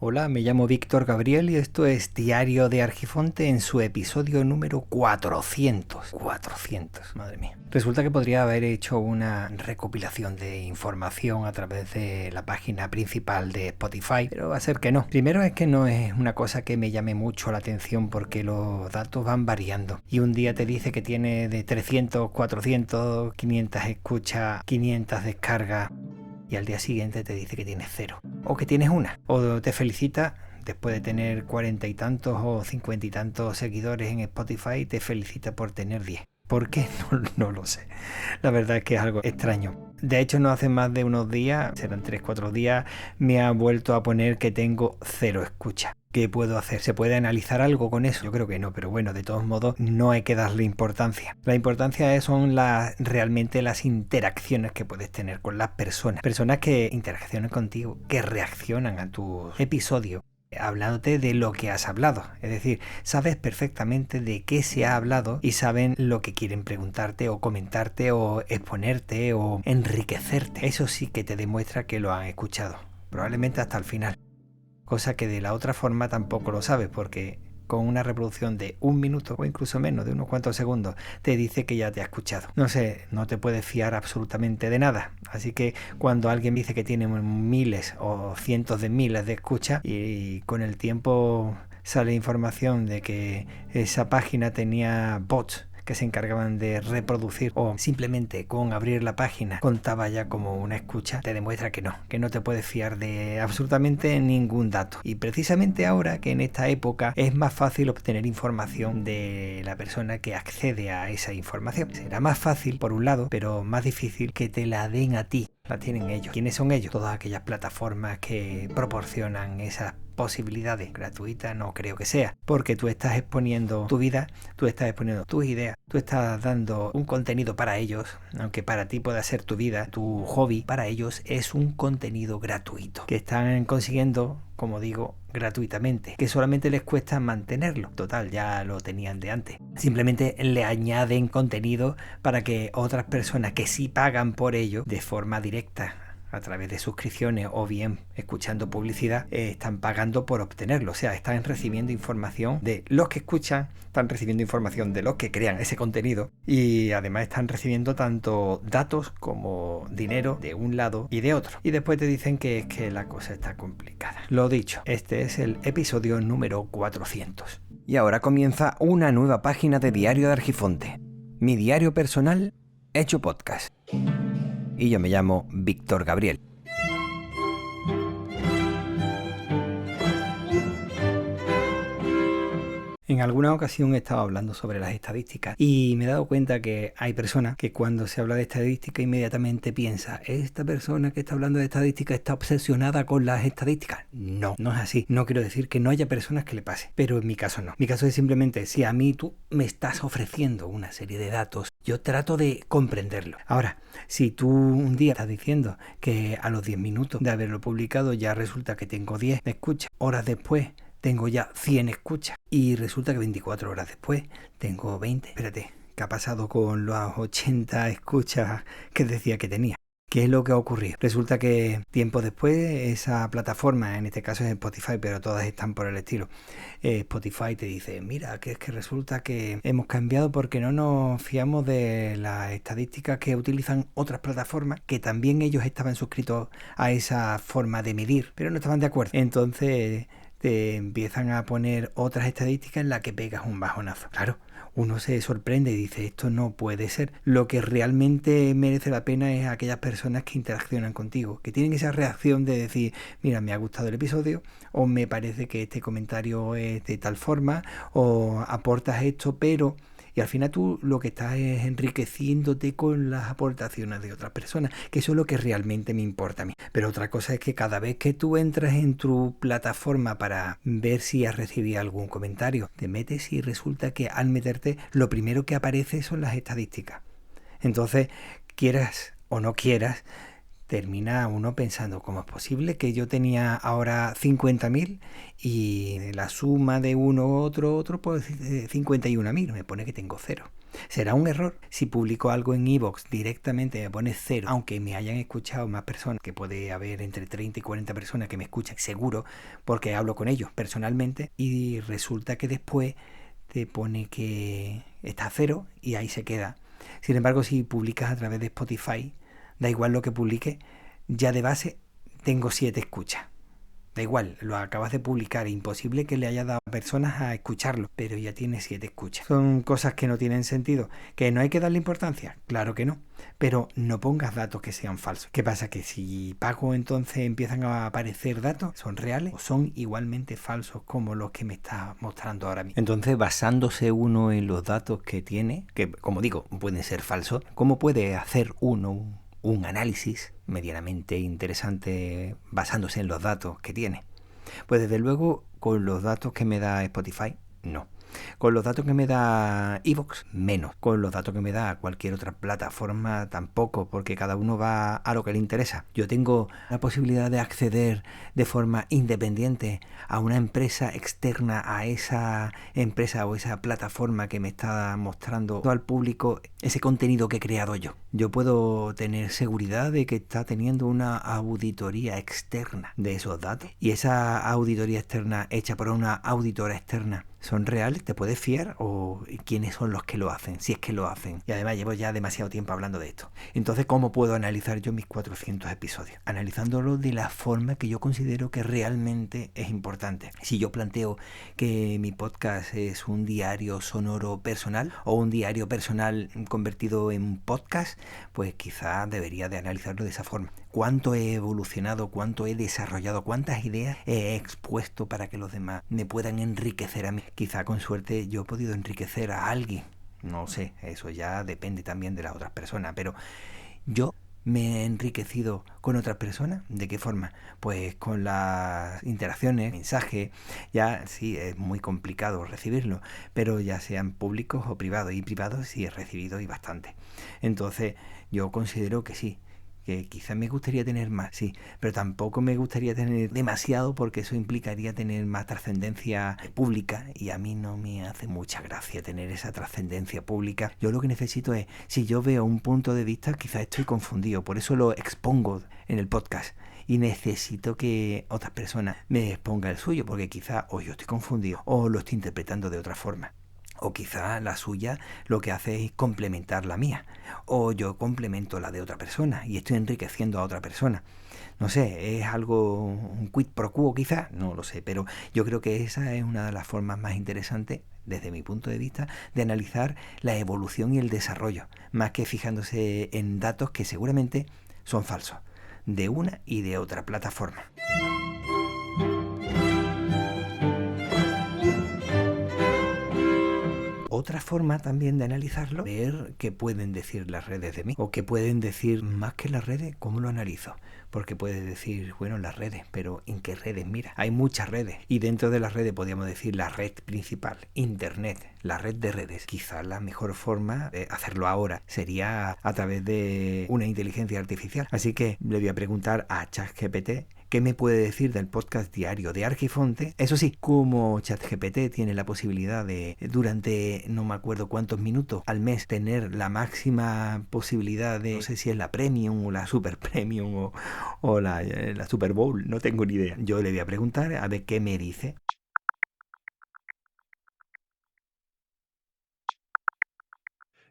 Hola, me llamo Víctor Gabriel y esto es Diario de Argifonte en su episodio número 400. 400, madre mía. Resulta que podría haber hecho una recopilación de información a través de la página principal de Spotify, pero va a ser que no. Primero es que no es una cosa que me llame mucho la atención porque los datos van variando. Y un día te dice que tiene de 300, 400, 500 escuchas, 500 descargas. Y al día siguiente te dice que tienes 0. O que tienes una. O te felicita después de tener 40 y tantos o 50 y tantos seguidores en Spotify, te felicita por tener 10. ¿Por qué? No lo sé. La verdad es que es algo extraño. De hecho, no hace más de unos días, serán 3-4 días, me ha vuelto a poner que tengo 0 escuchas. ¿Qué puedo hacer? ¿Se puede analizar algo con eso? Yo creo que no, pero bueno, de todos modos no hay que darle importancia. La importancia son realmente las interacciones que puedes tener con las personas. Personas que interaccionan contigo, que reaccionan a tus episodios, hablándote de lo que has hablado. Es decir, sabes perfectamente de qué se ha hablado y saben lo que quieren preguntarte o comentarte o exponerte o enriquecerte. Eso sí que te demuestra que lo han escuchado, probablemente hasta el final. Cosa que de la otra forma tampoco lo sabes, porque con una reproducción de 1 minuto o incluso menos de unos cuantos segundos te dice que ya te ha escuchado. No sé, no te puedes fiar absolutamente de nada. Así que cuando alguien dice que tiene miles o cientos de miles de escuchas y con el tiempo sale información de que esa página tenía bots que se encargaban de reproducir o simplemente con abrir la página contaba ya como una escucha, te demuestra que no te puedes fiar de absolutamente ningún dato. Y precisamente ahora que en esta época es más fácil obtener información de la persona que accede a esa información. Será más fácil por un lado, pero más difícil que te la den a ti. La tienen ellos. ¿Quiénes son ellos? Todas aquellas plataformas que proporcionan esas posibilidades gratuitas, no creo que sea, porque tú estás exponiendo tu vida, tú estás exponiendo tus ideas, tú estás dando un contenido para ellos, aunque para ti pueda ser tu vida, tu hobby, para ellos es un contenido gratuito, que están consiguiendo, como digo, gratuitamente, que solamente les cuesta mantenerlo. Total, ya lo tenían de antes. Simplemente le añaden contenido para que otras personas que sí pagan por ello de forma directa a través de suscripciones o bien escuchando publicidad, están pagando por obtenerlo. O sea, están recibiendo información de los que escuchan, están recibiendo información de los que crean ese contenido y además están recibiendo tanto datos como dinero de un lado y de otro. Y después te dicen que es que la cosa está complicada. Lo dicho, este es el episodio número 400. Y ahora comienza una nueva página de Diario de Argifonte. Mi diario personal hecho podcast. Y yo me llamo Víctor Gabriel. En alguna ocasión he estado hablando sobre las estadísticas y me he dado cuenta que hay personas que cuando se habla de estadística inmediatamente piensa, esta persona que está hablando de estadística está obsesionada con las estadísticas. No es así. No quiero decir que no haya personas que le pase, pero en mi caso no. Mi caso es simplemente, si a mí tú me estás ofreciendo una serie de datos, yo trato de comprenderlo. Ahora, si tú un día estás diciendo que a los 10 minutos de haberlo publicado ya resulta que tengo 10 escuchas, horas después tengo ya 100 escuchas y resulta que 24 horas después tengo 20. Espérate, ¿qué ha pasado con las 80 escuchas que decía que tenía? ¿Qué es lo que ha ocurrido? Resulta que tiempo después esa plataforma, en este caso es Spotify, pero todas están por el estilo, Spotify te dice, mira, que es que resulta que hemos cambiado porque no nos fiamos de las estadísticas que utilizan otras plataformas, que también ellos estaban suscritos a esa forma de medir, pero no estaban de acuerdo. Entonces te empiezan a poner otras estadísticas en las que pegas un bajonazo. Claro, uno se sorprende y dice, esto no puede ser. Lo que realmente merece la pena es aquellas personas que interaccionan contigo, que tienen esa reacción de decir, mira, me ha gustado el episodio, o me parece que este comentario es de tal forma, o aportas esto, pero... Y al final tú lo que estás es enriqueciéndote con las aportaciones de otras personas, que eso es lo que realmente me importa a mí. Pero otra cosa es que cada vez que tú entras en tu plataforma para ver si has recibido algún comentario, te metes y resulta que al meterte lo primero que aparece son las estadísticas. Entonces, quieras o no quieras, termina uno pensando, ¿cómo es posible que yo tenía ahora 50.000 y la suma de uno otro, pues 51.000? Me pone que tengo 0. ¿Será un error si publico algo en iVoox directamente me pone 0, aunque me hayan escuchado más personas, que puede haber entre 30 y 40 personas que me escuchan, seguro, porque hablo con ellos personalmente, y resulta que después te pone que está a 0 y ahí se queda? Sin embargo, si publicas a través de Spotify, da igual lo que publique, ya de base tengo 7 escuchas. Da igual, lo acabas de publicar, imposible que le haya dado a personas a escucharlo, pero ya tiene 7 escuchas. Son cosas que no tienen sentido. ¿Que no hay que darle importancia? Claro que no, pero no pongas datos que sean falsos. ¿Qué pasa? Que si pago entonces empiezan a aparecer datos, ¿son reales o son igualmente falsos como los que me está mostrando ahora mismo? Entonces, basándose uno en los datos que tiene, que como digo, pueden ser falsos, ¿cómo puede hacer uno un análisis medianamente interesante basándose en los datos que tiene? Pues desde luego con los datos que me da Spotify, no. Con los datos que me da iVoox, menos. Con los datos que me da cualquier otra plataforma, tampoco, porque cada uno va a lo que le interesa. Yo tengo la posibilidad de acceder de forma independiente a una empresa externa a esa empresa o esa plataforma que me está mostrando al público ese contenido que he creado yo. Yo puedo tener seguridad de que está teniendo una auditoría externa de esos datos, y esa auditoría externa hecha por una auditora externa, ¿son reales? ¿Te puedes fiar? ¿O quiénes son los que lo hacen? Si es que lo hacen. Y además llevo ya demasiado tiempo hablando de esto. Entonces, ¿cómo puedo analizar yo mis 400 episodios? Analizándolo de la forma que yo considero que realmente es importante. Si yo planteo que mi podcast es un diario sonoro personal o un diario personal convertido en podcast, pues quizá debería de analizarlo de esa forma. ¿Cuánto he evolucionado? ¿Cuánto he desarrollado? ¿Cuántas ideas he expuesto para que los demás me puedan enriquecer a mí? Quizá con suerte yo he podido enriquecer a alguien. No sé, eso ya depende también de las otras personas, pero yo me he enriquecido con otras personas. ¿De qué forma? Pues con las interacciones, mensajes. Ya sí, es muy complicado recibirlo, pero ya sean públicos o privados, y privados sí he recibido y bastante. Entonces yo considero que sí, que quizás me gustaría tener más, sí, pero tampoco me gustaría tener demasiado, porque eso implicaría tener más trascendencia pública, y a mí no me hace mucha gracia tener esa trascendencia pública. Yo lo que necesito es, si yo veo un punto de vista, quizás estoy confundido, por eso lo expongo en el podcast, y necesito que otras personas me expongan el suyo, porque quizás o yo estoy confundido o lo estoy interpretando de otra forma. O quizá la suya lo que hace es complementar la mía. O yo complemento la de otra persona y estoy enriqueciendo a otra persona. No sé, es algo, un quid pro quo quizá, no lo sé, pero yo creo que esa es una de las formas más interesantes, desde mi punto de vista, de analizar la evolución y el desarrollo, más que fijándose en datos que seguramente son falsos, de una y de otra plataforma. Otra forma también de analizarlo, ver qué pueden decir las redes de mí, o qué pueden decir más que las redes, cómo lo analizo. Porque puedes decir, bueno, las redes, pero ¿en qué redes? Mira, hay muchas redes, y dentro de las redes podríamos decir la red principal, Internet, la red de redes. Quizás la mejor forma de hacerlo ahora sería a través de una inteligencia artificial. Así que le voy a preguntar a ChatGPT qué me puede decir del podcast diario de Argifonte. Eso sí, como ChatGPT tiene la posibilidad de, durante no me acuerdo cuántos minutos al mes, tener la máxima posibilidad de, no sé si es la Premium o la Super Premium o la Super Bowl, no tengo ni idea. Yo le voy a preguntar a ver qué me dice.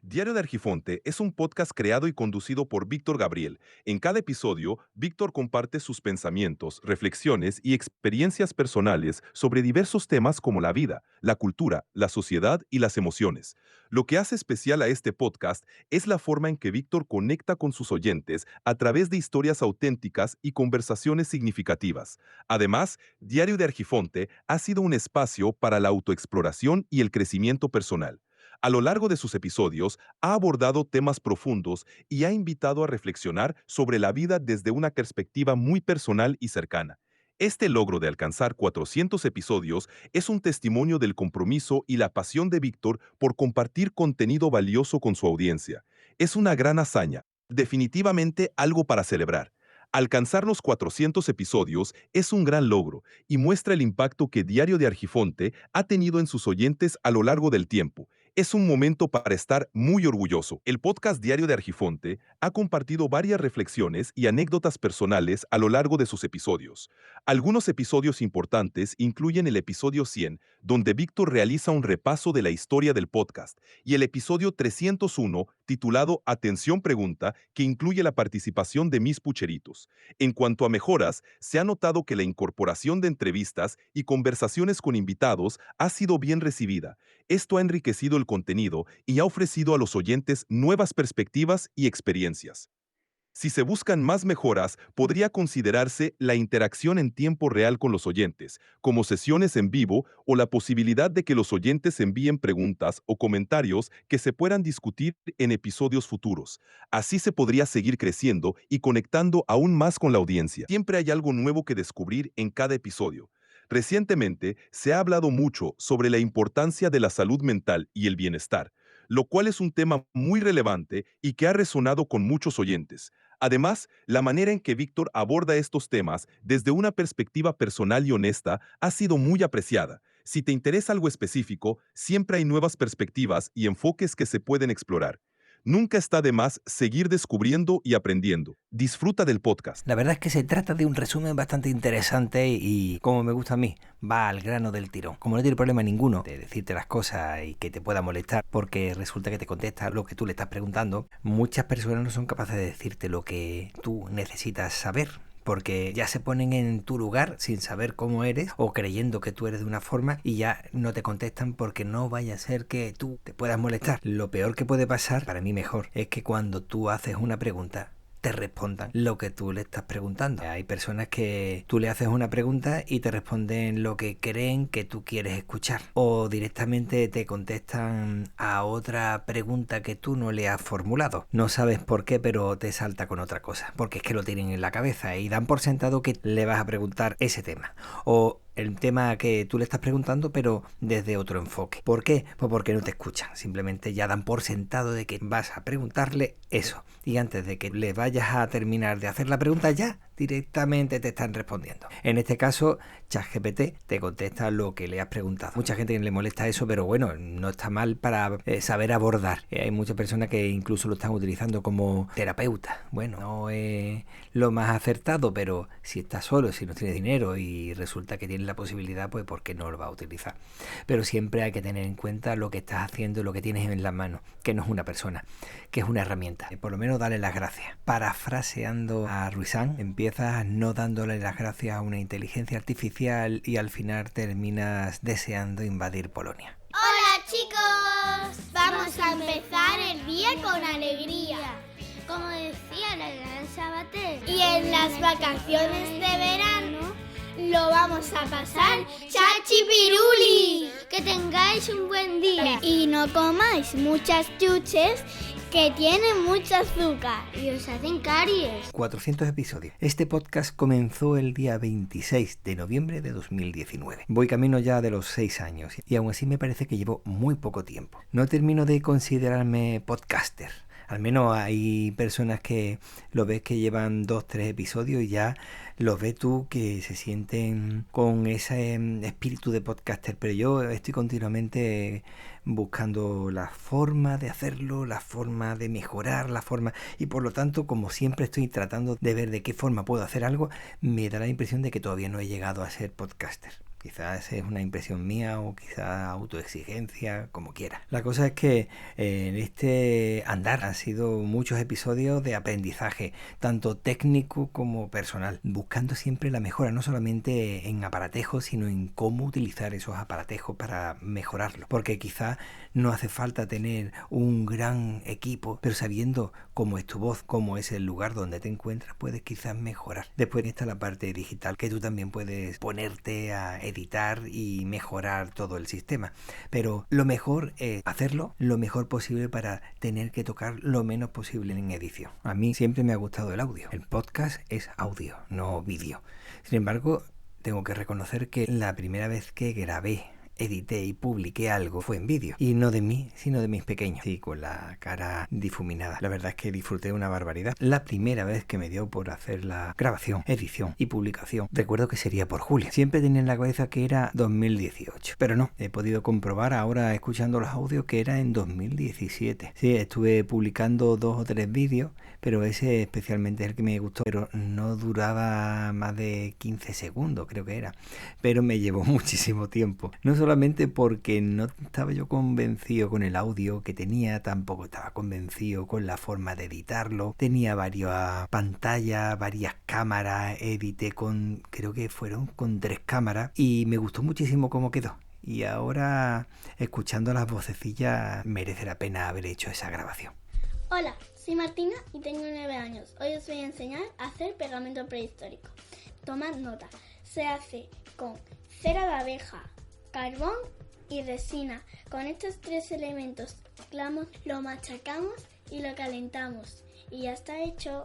Diario de Argifonte es un podcast creado y conducido por Víctor Gabriel. En cada episodio, Víctor comparte sus pensamientos, reflexiones y experiencias personales sobre diversos temas como la vida, la cultura, la sociedad y las emociones. Lo que hace especial a este podcast es la forma en que Víctor conecta con sus oyentes a través de historias auténticas y conversaciones significativas. Además, Diario de Argifonte ha sido un espacio para la autoexploración y el crecimiento personal. A lo largo de sus episodios, ha abordado temas profundos y ha invitado a reflexionar sobre la vida desde una perspectiva muy personal y cercana. Este logro de alcanzar 400 episodios es un testimonio del compromiso y la pasión de Víctor por compartir contenido valioso con su audiencia. Es una gran hazaña, definitivamente algo para celebrar. Alcanzar los 400 episodios es un gran logro y muestra el impacto que Diario de Argifonte ha tenido en sus oyentes a lo largo del tiempo. Es un momento para estar muy orgulloso. El podcast Diario de Argifonte ha compartido varias reflexiones y anécdotas personales a lo largo de sus episodios. Algunos episodios importantes incluyen el episodio 100, donde Víctor realiza un repaso de la historia del podcast, y el episodio 301, titulado Atención Pregunta, que incluye la participación de mis pucheritos. En cuanto a mejoras, se ha notado que la incorporación de entrevistas y conversaciones con invitados ha sido bien recibida. Esto ha enriquecido el contenido y ha ofrecido a los oyentes nuevas perspectivas y experiencias. Si se buscan más mejoras, podría considerarse la interacción en tiempo real con los oyentes, como sesiones en vivo o la posibilidad de que los oyentes envíen preguntas o comentarios que se puedan discutir en episodios futuros. Así se podría seguir creciendo y conectando aún más con la audiencia. Siempre hay algo nuevo que descubrir en cada episodio. Recientemente se ha hablado mucho sobre la importancia de la salud mental y el bienestar, lo cual es un tema muy relevante y que ha resonado con muchos oyentes. Además, la manera en que Víctor aborda estos temas desde una perspectiva personal y honesta ha sido muy apreciada. Si te interesa algo específico, siempre hay nuevas perspectivas y enfoques que se pueden explorar. Nunca está de más seguir descubriendo y aprendiendo. Disfruta del podcast. La verdad es que se trata de un resumen bastante interesante y, como me gusta a mí, va al grano del tirón. Como no tiene problema ninguno de decirte las cosas y que te pueda molestar, porque resulta que te contesta lo que tú le estás preguntando, muchas personas no son capaces de decirte lo que tú necesitas saber, porque ya se ponen en tu lugar sin saber cómo eres o creyendo que tú eres de una forma y ya no te contestan porque no vaya a ser que tú te puedas molestar. Lo peor que puede pasar, para mí mejor, es que cuando tú haces una pregunta te respondan lo que tú le estás preguntando. Hay personas que tú le haces una pregunta y te responden lo que creen que tú quieres escuchar, o directamente te contestan a otra pregunta que tú no le has formulado. No sabes por qué, pero te salta con otra cosa, porque es que lo tienen en la cabeza y dan por sentado que le vas a preguntar ese tema o el tema que tú le estás preguntando, pero desde otro enfoque. ¿Por qué? Pues porque no te escuchan. Simplemente ya dan por sentado de que vas a preguntarle eso. Y antes de que le vayas a terminar de hacer la pregunta, ya directamente te están respondiendo. En este caso, ChatGPT te contesta lo que le has preguntado. Mucha gente le molesta eso, pero bueno, no está mal para saber abordar. Hay muchas personas que incluso lo están utilizando como terapeuta. Bueno, no es lo más acertado, pero si estás solo, si no tienes dinero y resulta que tienes la posibilidad, pues ¿por qué no lo vas a utilizar? Pero siempre hay que tener en cuenta lo que estás haciendo, lo que tienes en las manos, que no es una persona, que es una herramienta. Por lo menos dale las gracias. Parafraseando a Ruizán, empiezas no dándole las gracias a una inteligencia artificial y al final terminas deseando invadir Polonia. Hola chicos, vamos a empezar el día con alegría, como decía la gran Sabater. Y en las vacaciones de verano lo vamos a pasar chachipiruli. Que tengáis un buen día y no comáis muchas chuches que tienen mucho azúcar y os hacen caries. 400 episodios. Este podcast comenzó el día 26 de noviembre de 2019. Voy camino ya de los 6 años y aún así me parece que llevo muy poco tiempo. No termino de considerarme podcaster. Al menos hay personas que lo ves que llevan 2-3 episodios y ya los ves tú que se sienten con ese espíritu de podcaster, pero yo estoy continuamente buscando la forma de hacerlo, la forma de mejorar, la forma, y por lo tanto, como siempre estoy tratando de ver de qué forma puedo hacer algo, me da la impresión de que todavía no he llegado a ser podcaster. Quizás es una impresión mía o quizás autoexigencia, como quiera. La cosa es que en este andar han sido muchos episodios de aprendizaje, tanto técnico como personal, buscando siempre la mejora, no solamente en aparatejos, sino en cómo utilizar esos aparatejos para mejorarlos. Porque quizás no hace falta tener un gran equipo, pero sabiendo cómo es tu voz, cómo es el lugar donde te encuentras, puedes quizás mejorar. Después está la parte digital, que tú también puedes ponerte a editar y mejorar todo el sistema, pero lo mejor es hacerlo lo mejor posible para tener que tocar lo menos posible en edición. A mí siempre me ha gustado el audio. El podcast es audio, no vídeo. Sin embargo, tengo que reconocer que la primera vez que grabé edité y publiqué algo fue en vídeo. Y no de mí, sino de mis pequeños. Sí, con la cara difuminada. La verdad es que disfruté una barbaridad. La primera vez que me dio por hacer la grabación, edición y publicación, recuerdo que sería por julio. Siempre tenía en la cabeza que era 2018. Pero no, he podido comprobar ahora escuchando los audios que era en 2017. Sí, estuve publicando 2 o 3 vídeos, pero ese especialmente es el que me gustó. Pero no duraba más de 15 segundos, creo que era. Pero me llevó muchísimo tiempo. No solamente porque no estaba yo convencido con el audio que tenía, tampoco estaba convencido con la forma de editarlo. Tenía varias pantallas, varias cámaras, edité creo que fueron con 3 cámaras y me gustó muchísimo cómo quedó. Y ahora, escuchando las vocecillas, merece la pena haber hecho esa grabación. Hola, soy Martina y tengo 9 años. Hoy os voy a enseñar a hacer pegamento prehistórico. Tomad nota, se hace con cera de abeja, carbón y resina. Con estos 3 elementos mezclamos, lo machacamos y lo calentamos. Y ya está hecho.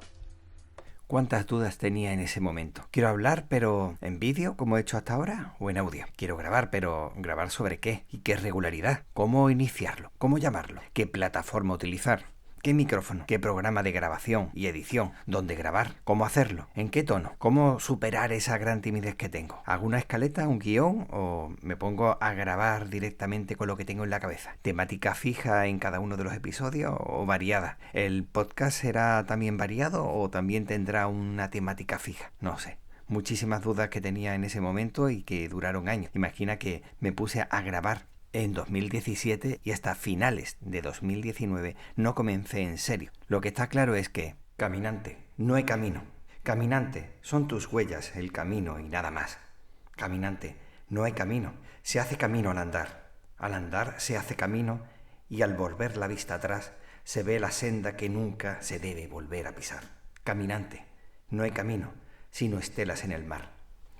¿Cuántas dudas tenía en ese momento? Quiero hablar, pero ¿en vídeo, como he hecho hasta ahora, o en audio? Quiero grabar, pero ¿grabar sobre qué? ¿Y qué regularidad? ¿Cómo iniciarlo? ¿Cómo llamarlo? ¿Qué plataforma utilizar? ¿Qué micrófono? ¿Qué programa de grabación y edición? ¿Dónde grabar? ¿Cómo hacerlo? ¿En qué tono? ¿Cómo superar esa gran timidez que tengo? ¿Hago una escaleta, un guión o me pongo a grabar directamente con lo que tengo en la cabeza? ¿Temática fija en cada uno de los episodios o variada? ¿El podcast será también variado o también tendrá una temática fija? No sé. Muchísimas dudas que tenía en ese momento y que duraron años. Imagina que me puse a grabar en 2017 y hasta finales de 2019 no comencé en serio. Lo que está claro es que, caminante, no hay camino. Caminante, son tus huellas, el camino y nada más. Caminante, no hay camino. Se hace camino al andar. Al andar se hace camino y al volver la vista atrás se ve la senda que nunca se debe volver a pisar. Caminante, no hay camino, sino estelas en el mar.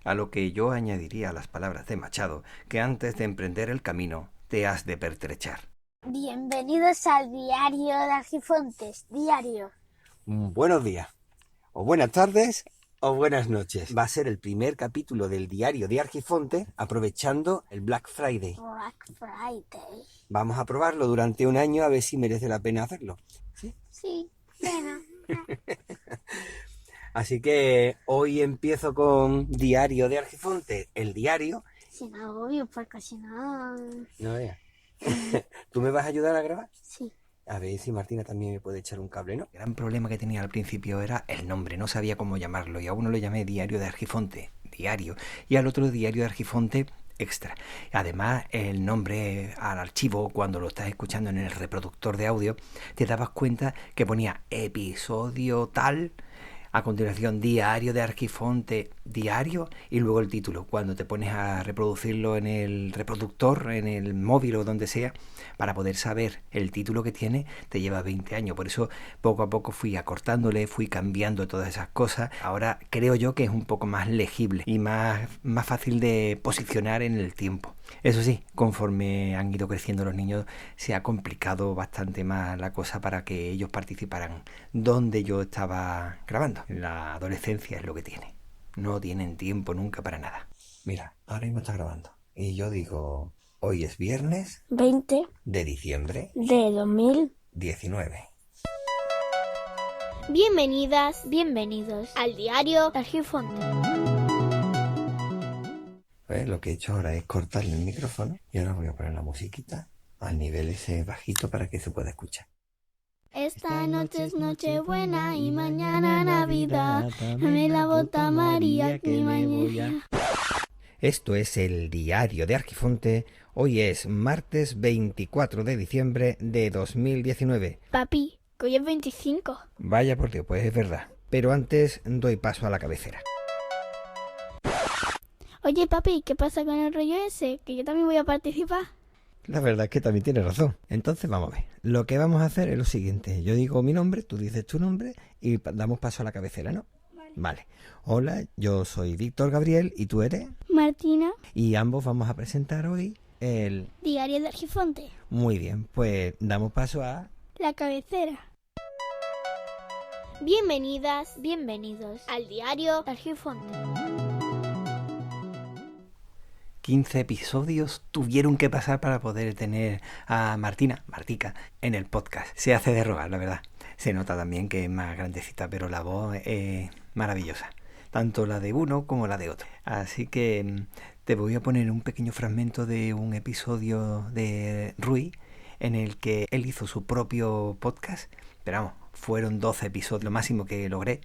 A lo que yo añadiría a las palabras de Machado, que antes de emprender el camino, te has de pertrechar. Bienvenidos al Diario de Argifontes. Diario. Buenos días, o buenas tardes, o buenas noches. Va a ser el primer capítulo del Diario de Argifonte, aprovechando el Black Friday. Black Friday. Vamos a probarlo durante un año a ver si merece la pena hacerlo. ¿Sí? Sí, bueno. Así que hoy empiezo con Diario de Argifonte, el diario. Sin agobio, porque si no... No veas. ¿Tú me vas a ayudar a grabar? Sí. A ver si Martina también me puede echar un cable, ¿no? El gran problema que tenía al principio era el nombre, no sabía cómo llamarlo y a uno lo llamé Diario de Argifonte, diario, y al otro Diario de Argifonte extra. Además, el nombre al archivo, cuando lo estás escuchando en el reproductor de audio, te dabas cuenta que ponía episodio tal... A continuación, Diario de Argifonte, diario, y luego el título. Cuando te pones a reproducirlo en el reproductor, en el móvil o donde sea, para poder saber el título que tiene, te lleva 20 años. Por eso, poco a poco fui acortándole, fui cambiando todas esas cosas. Ahora creo yo que es un poco más legible y más fácil de posicionar en el tiempo. Eso sí, conforme han ido creciendo los niños, se ha complicado bastante más la cosa para que ellos participaran donde yo estaba grabando. La adolescencia es lo que tiene. No tienen tiempo nunca para nada. Mira, ahora mismo está grabando. Y yo digo, hoy es viernes 20 de diciembre de 2019. Bienvenidos al Diario de Argifonte. Lo que he hecho ahora es cortarle el micrófono y ahora voy a poner la musiquita al nivel ese bajito para que se pueda escuchar. Esta noche es Nochebuena y mañana Navidad. Dame la bota María que mañana... Esto es el Diario de Argifonte. Hoy es martes 24 de diciembre de 2019. Papi, que hoy es 25. Vaya por Dios, pues es verdad. Pero antes doy paso a la cabecera. Oye, papi, ¿qué pasa con el rollo ese? Que yo también voy a participar. La verdad es que también tienes razón. Entonces vamos a ver. Lo que vamos a hacer es lo siguiente. Yo digo mi nombre, tú dices tu nombre y damos paso a la cabecera, ¿no? Vale. Hola, yo soy Víctor Gabriel y tú eres... Martina. Y ambos vamos a presentar hoy el... Diario de Argifonte. Muy bien, pues damos paso a... La cabecera. Bienvenidos al Diario de Argifonte. 15 episodios tuvieron que pasar para poder tener a Martica, en el podcast. Se hace de rogar, la verdad. Se nota también que es más grandecita, pero la voz es maravillosa. Tanto la de uno como la de otro. Así que te voy a poner un pequeño fragmento de un episodio de Rui en el que él hizo su propio podcast. Pero vamos, fueron 12 episodios, lo máximo que logré.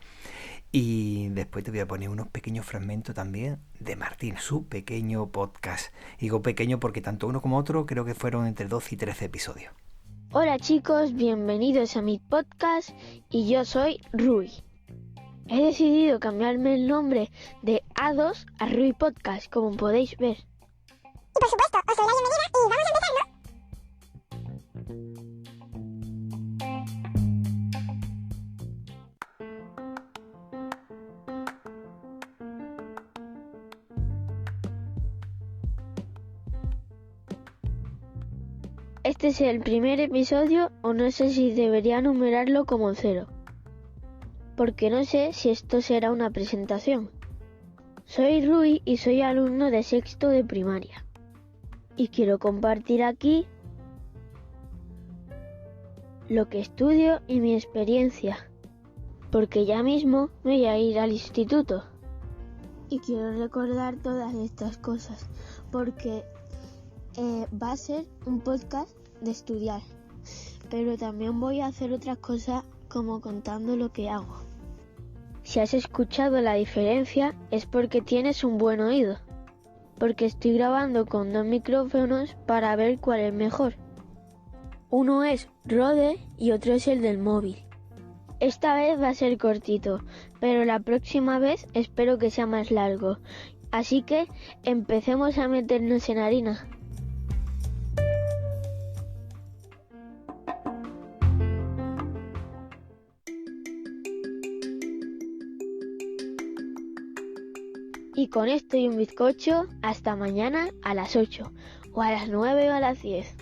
Y después te voy a poner unos pequeños fragmentos también de Martín, su pequeño podcast. Digo pequeño porque tanto uno como otro creo que fueron entre 12 y 13 episodios. Hola chicos, bienvenidos a mi podcast y yo soy Rui. He decidido cambiarme el nombre de A2 a Rui Podcast, como podéis ver. Y por supuesto, os doy la bienvenida y vamos a empezar, ¿no? Este es el primer episodio o no sé si debería numerarlo como 0. Porque no sé si esto será una presentación. Soy Rui y soy alumno de 6º de primaria. Y quiero compartir aquí lo que estudio y mi experiencia. Porque ya mismo me voy a ir al instituto. Y quiero recordar todas estas cosas. Porque va a ser un podcast de estudiar. Pero también voy a hacer otras cosas como contando lo que hago. Si has escuchado la diferencia es porque tienes un buen oído. Porque estoy grabando con 2 micrófonos para ver cuál es mejor. Uno es Rode y otro es el del móvil. Esta vez va a ser cortito, pero la próxima vez espero que sea más largo. Así que empecemos a meternos en harina. Y con esto y un bizcocho, hasta mañana a las 8, o a las 9 o a las 10.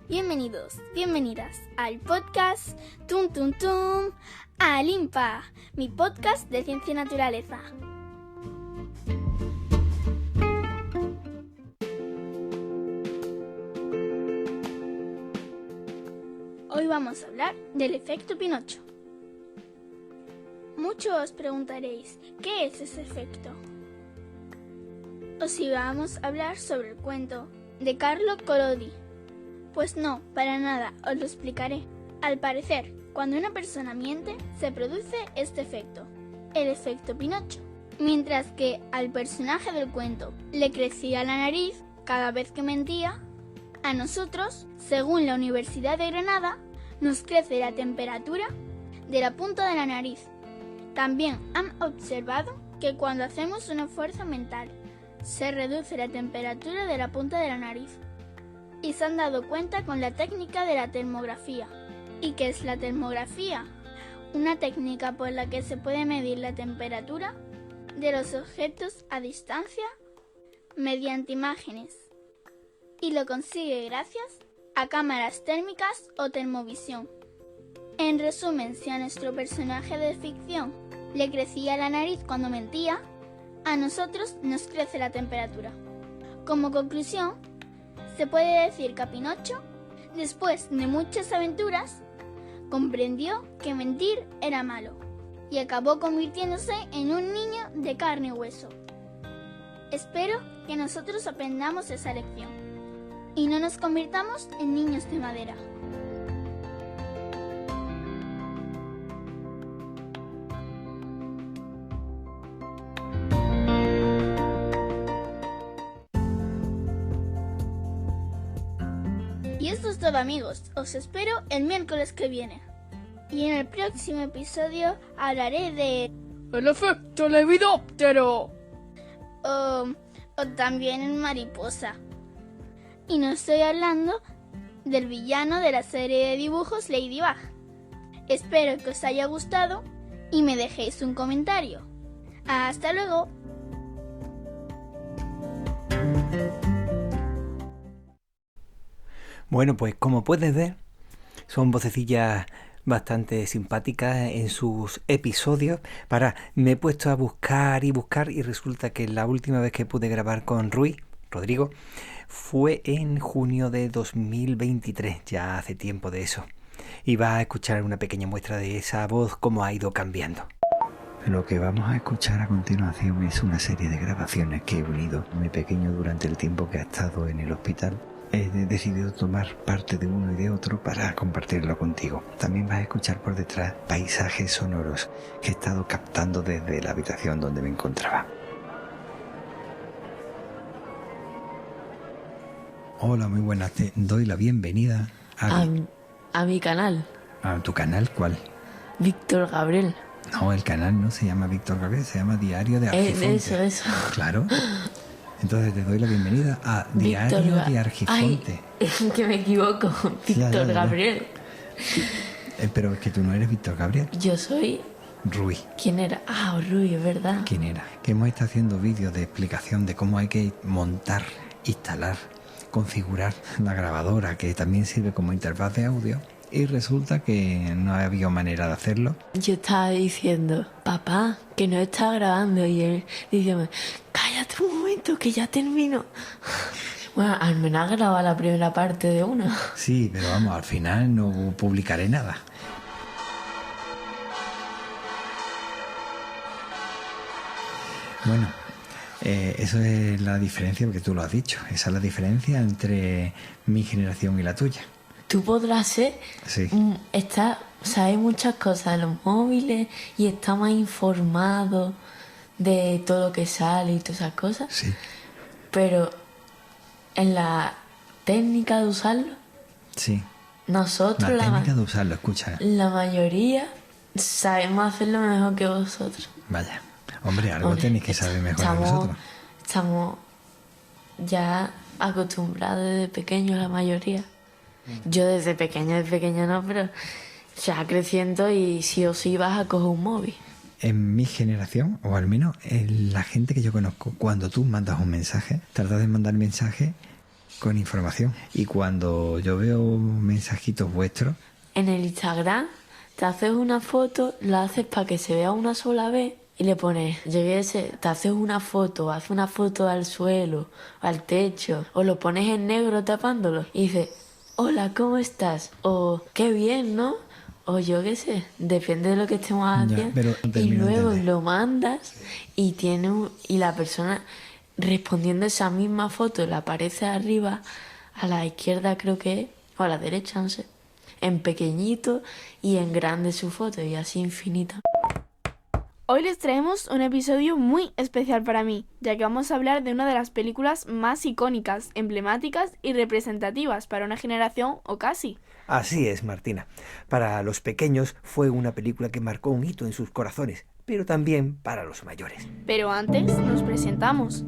Bienvenidos, bienvenidas al podcast Tum Tum Tum Alimpa, mi podcast de ciencia y naturaleza. Hoy vamos a hablar del efecto Pinocho. Muchos os preguntaréis, ¿qué es ese efecto? Os íbamos a hablar sobre el cuento de Carlo Collodi. Pues no, para nada, os lo explicaré. Al parecer, cuando una persona miente, se produce este efecto, el efecto Pinocho. Mientras que al personaje del cuento le crecía la nariz cada vez que mentía, a nosotros, según la Universidad de Granada, nos crece la temperatura de la punta de la nariz. También han observado que cuando hacemos un esfuerzo mental, se reduce la temperatura de la punta de la nariz. Y se han dado cuenta con la técnica de la termografía. ¿Y qué es la termografía? Una técnica por la que se puede medir la temperatura de los objetos a distancia mediante imágenes. Y lo consigue gracias a cámaras térmicas o termovisión. En resumen, si a nuestro personaje de ficción le crecía la nariz cuando mentía, a nosotros nos crece la temperatura. Como conclusión, se puede decir que a Pinocho, después de muchas aventuras, comprendió que mentir era malo y acabó convirtiéndose en un niño de carne y hueso. Espero que nosotros aprendamos esa lección y no nos convirtamos en niños de madera. Y esto es todo, amigos, os espero el miércoles que viene. Y en el próximo episodio hablaré de... ¡el efecto Lepidóptero! O también en mariposa. Y no estoy hablando del villano de la serie de dibujos Ladybug. Espero que os haya gustado y me dejéis un comentario. ¡Hasta luego! Bueno, pues como puedes ver, son vocecillas bastante simpáticas en sus episodios. Me he puesto a buscar y resulta que la última vez que pude grabar con Rodrigo, fue en junio de 2023, ya hace tiempo de eso. Y vas a escuchar una pequeña muestra de esa voz, cómo ha ido cambiando. Lo que vamos a escuchar a continuación es una serie de grabaciones que he unido muy pequeño durante el tiempo que ha estado en el hospital. He decidido tomar parte de uno y de otro para compartirlo contigo. También vas a escuchar por detrás paisajes sonoros que he estado captando desde la habitación donde me encontraba. Hola, muy buenas. Te doy la bienvenida a mi canal. ¿A tu canal? ¿Cuál? Víctor Gabriel. No, el canal no se llama Víctor Gabriel, se llama Diario de Argifonte. Eso. Claro. Entonces te doy la bienvenida a Diario de Argifonte. Ay, que me equivoco. Víctor Gabriel. Pero es que tú no eres Víctor Gabriel. Yo soy... Rui. ¿Quién era? Rui, es verdad. ¿Quién era? Que hemos estado haciendo vídeos de explicación de cómo hay que montar, instalar, configurar la grabadora, que también sirve como interfaz de audio. Y resulta que no había manera de hacerlo. Yo estaba diciendo, papá, que no está grabando. Y él diciéndome, cállate un momento, que ya termino. Bueno, al menos ha grabado la primera parte de una. Sí, pero vamos, al final no publicaré nada. Bueno, eso es la diferencia, porque tú lo has dicho. Esa es la diferencia entre mi generación y la tuya. Tú podrás ser, sí. Sabes muchas cosas de los móviles y está más informado de todo lo que sale y todas esas cosas. Sí. Pero en la técnica de usarlo, sí. Nosotros la técnica de usarlo, escucha. La mayoría sabemos hacerlo mejor que vosotros. Vaya, hombre, tenéis que saber mejor que nosotros. Estamos ya acostumbrados desde pequeños la mayoría. Yo desde pequeña no, pero ya creciendo y sí o sí vas a coger un móvil. En mi generación, o al menos en la gente que yo conozco, cuando tú mandas un mensaje, tratas de mandar mensaje con información. Y cuando yo veo mensajitos vuestros... En el Instagram te haces una foto, la haces para que se vea una sola vez y le pones, te haces una foto, haces una foto al suelo, al techo, o lo pones en negro tapándolo y dices... Hola, ¿cómo estás? O qué bien, ¿no? O yo qué sé, depende de lo que estemos haciendo. Y luego lo mandas y la persona respondiendo esa misma foto le aparece arriba, a la izquierda creo que es, o a la derecha, no sé, en pequeñito y en grande su foto y así infinita. Hoy les traemos un episodio muy especial para mí, ya que vamos a hablar de una de las películas más icónicas, emblemáticas y representativas para una generación o casi. Así es, Martina. Para los pequeños fue una película que marcó un hito en sus corazones, pero también para los mayores. Pero antes nos presentamos.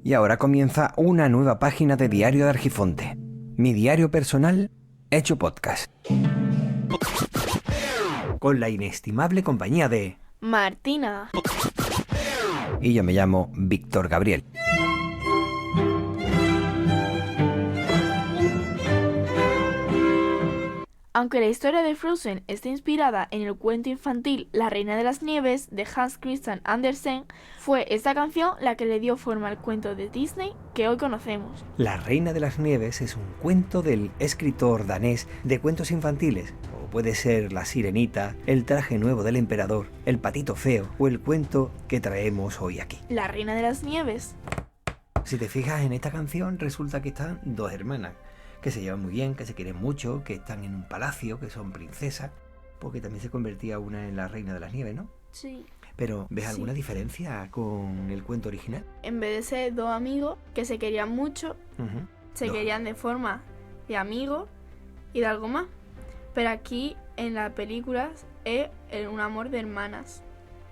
Y ahora comienza una nueva página de Diario de Argifonte. Mi diario personal hecho podcast. Con la inestimable compañía de... Martina. Y yo me llamo Víctor Gabriel. Aunque la historia de Frozen está inspirada en el cuento infantil La Reina de las Nieves de Hans Christian Andersen, fue esta canción la que le dio forma al cuento de Disney que hoy conocemos. La Reina de las Nieves es un cuento del escritor danés de cuentos infantiles. Puede ser La Sirenita, El traje nuevo del emperador, El patito feo o el cuento que traemos hoy aquí. La Reina de las Nieves. Si te fijas en esta canción, resulta que están dos hermanas que se llevan muy bien, que se quieren mucho, que están en un palacio, que son princesas, porque también se convertía una en la Reina de las Nieves, ¿no? Sí. Pero, ¿ves alguna diferencia con el cuento original? En vez de ser dos amigos que se querían mucho, querían de forma de amigos y de algo más. Pero aquí, en las películas, es un amor de hermanas.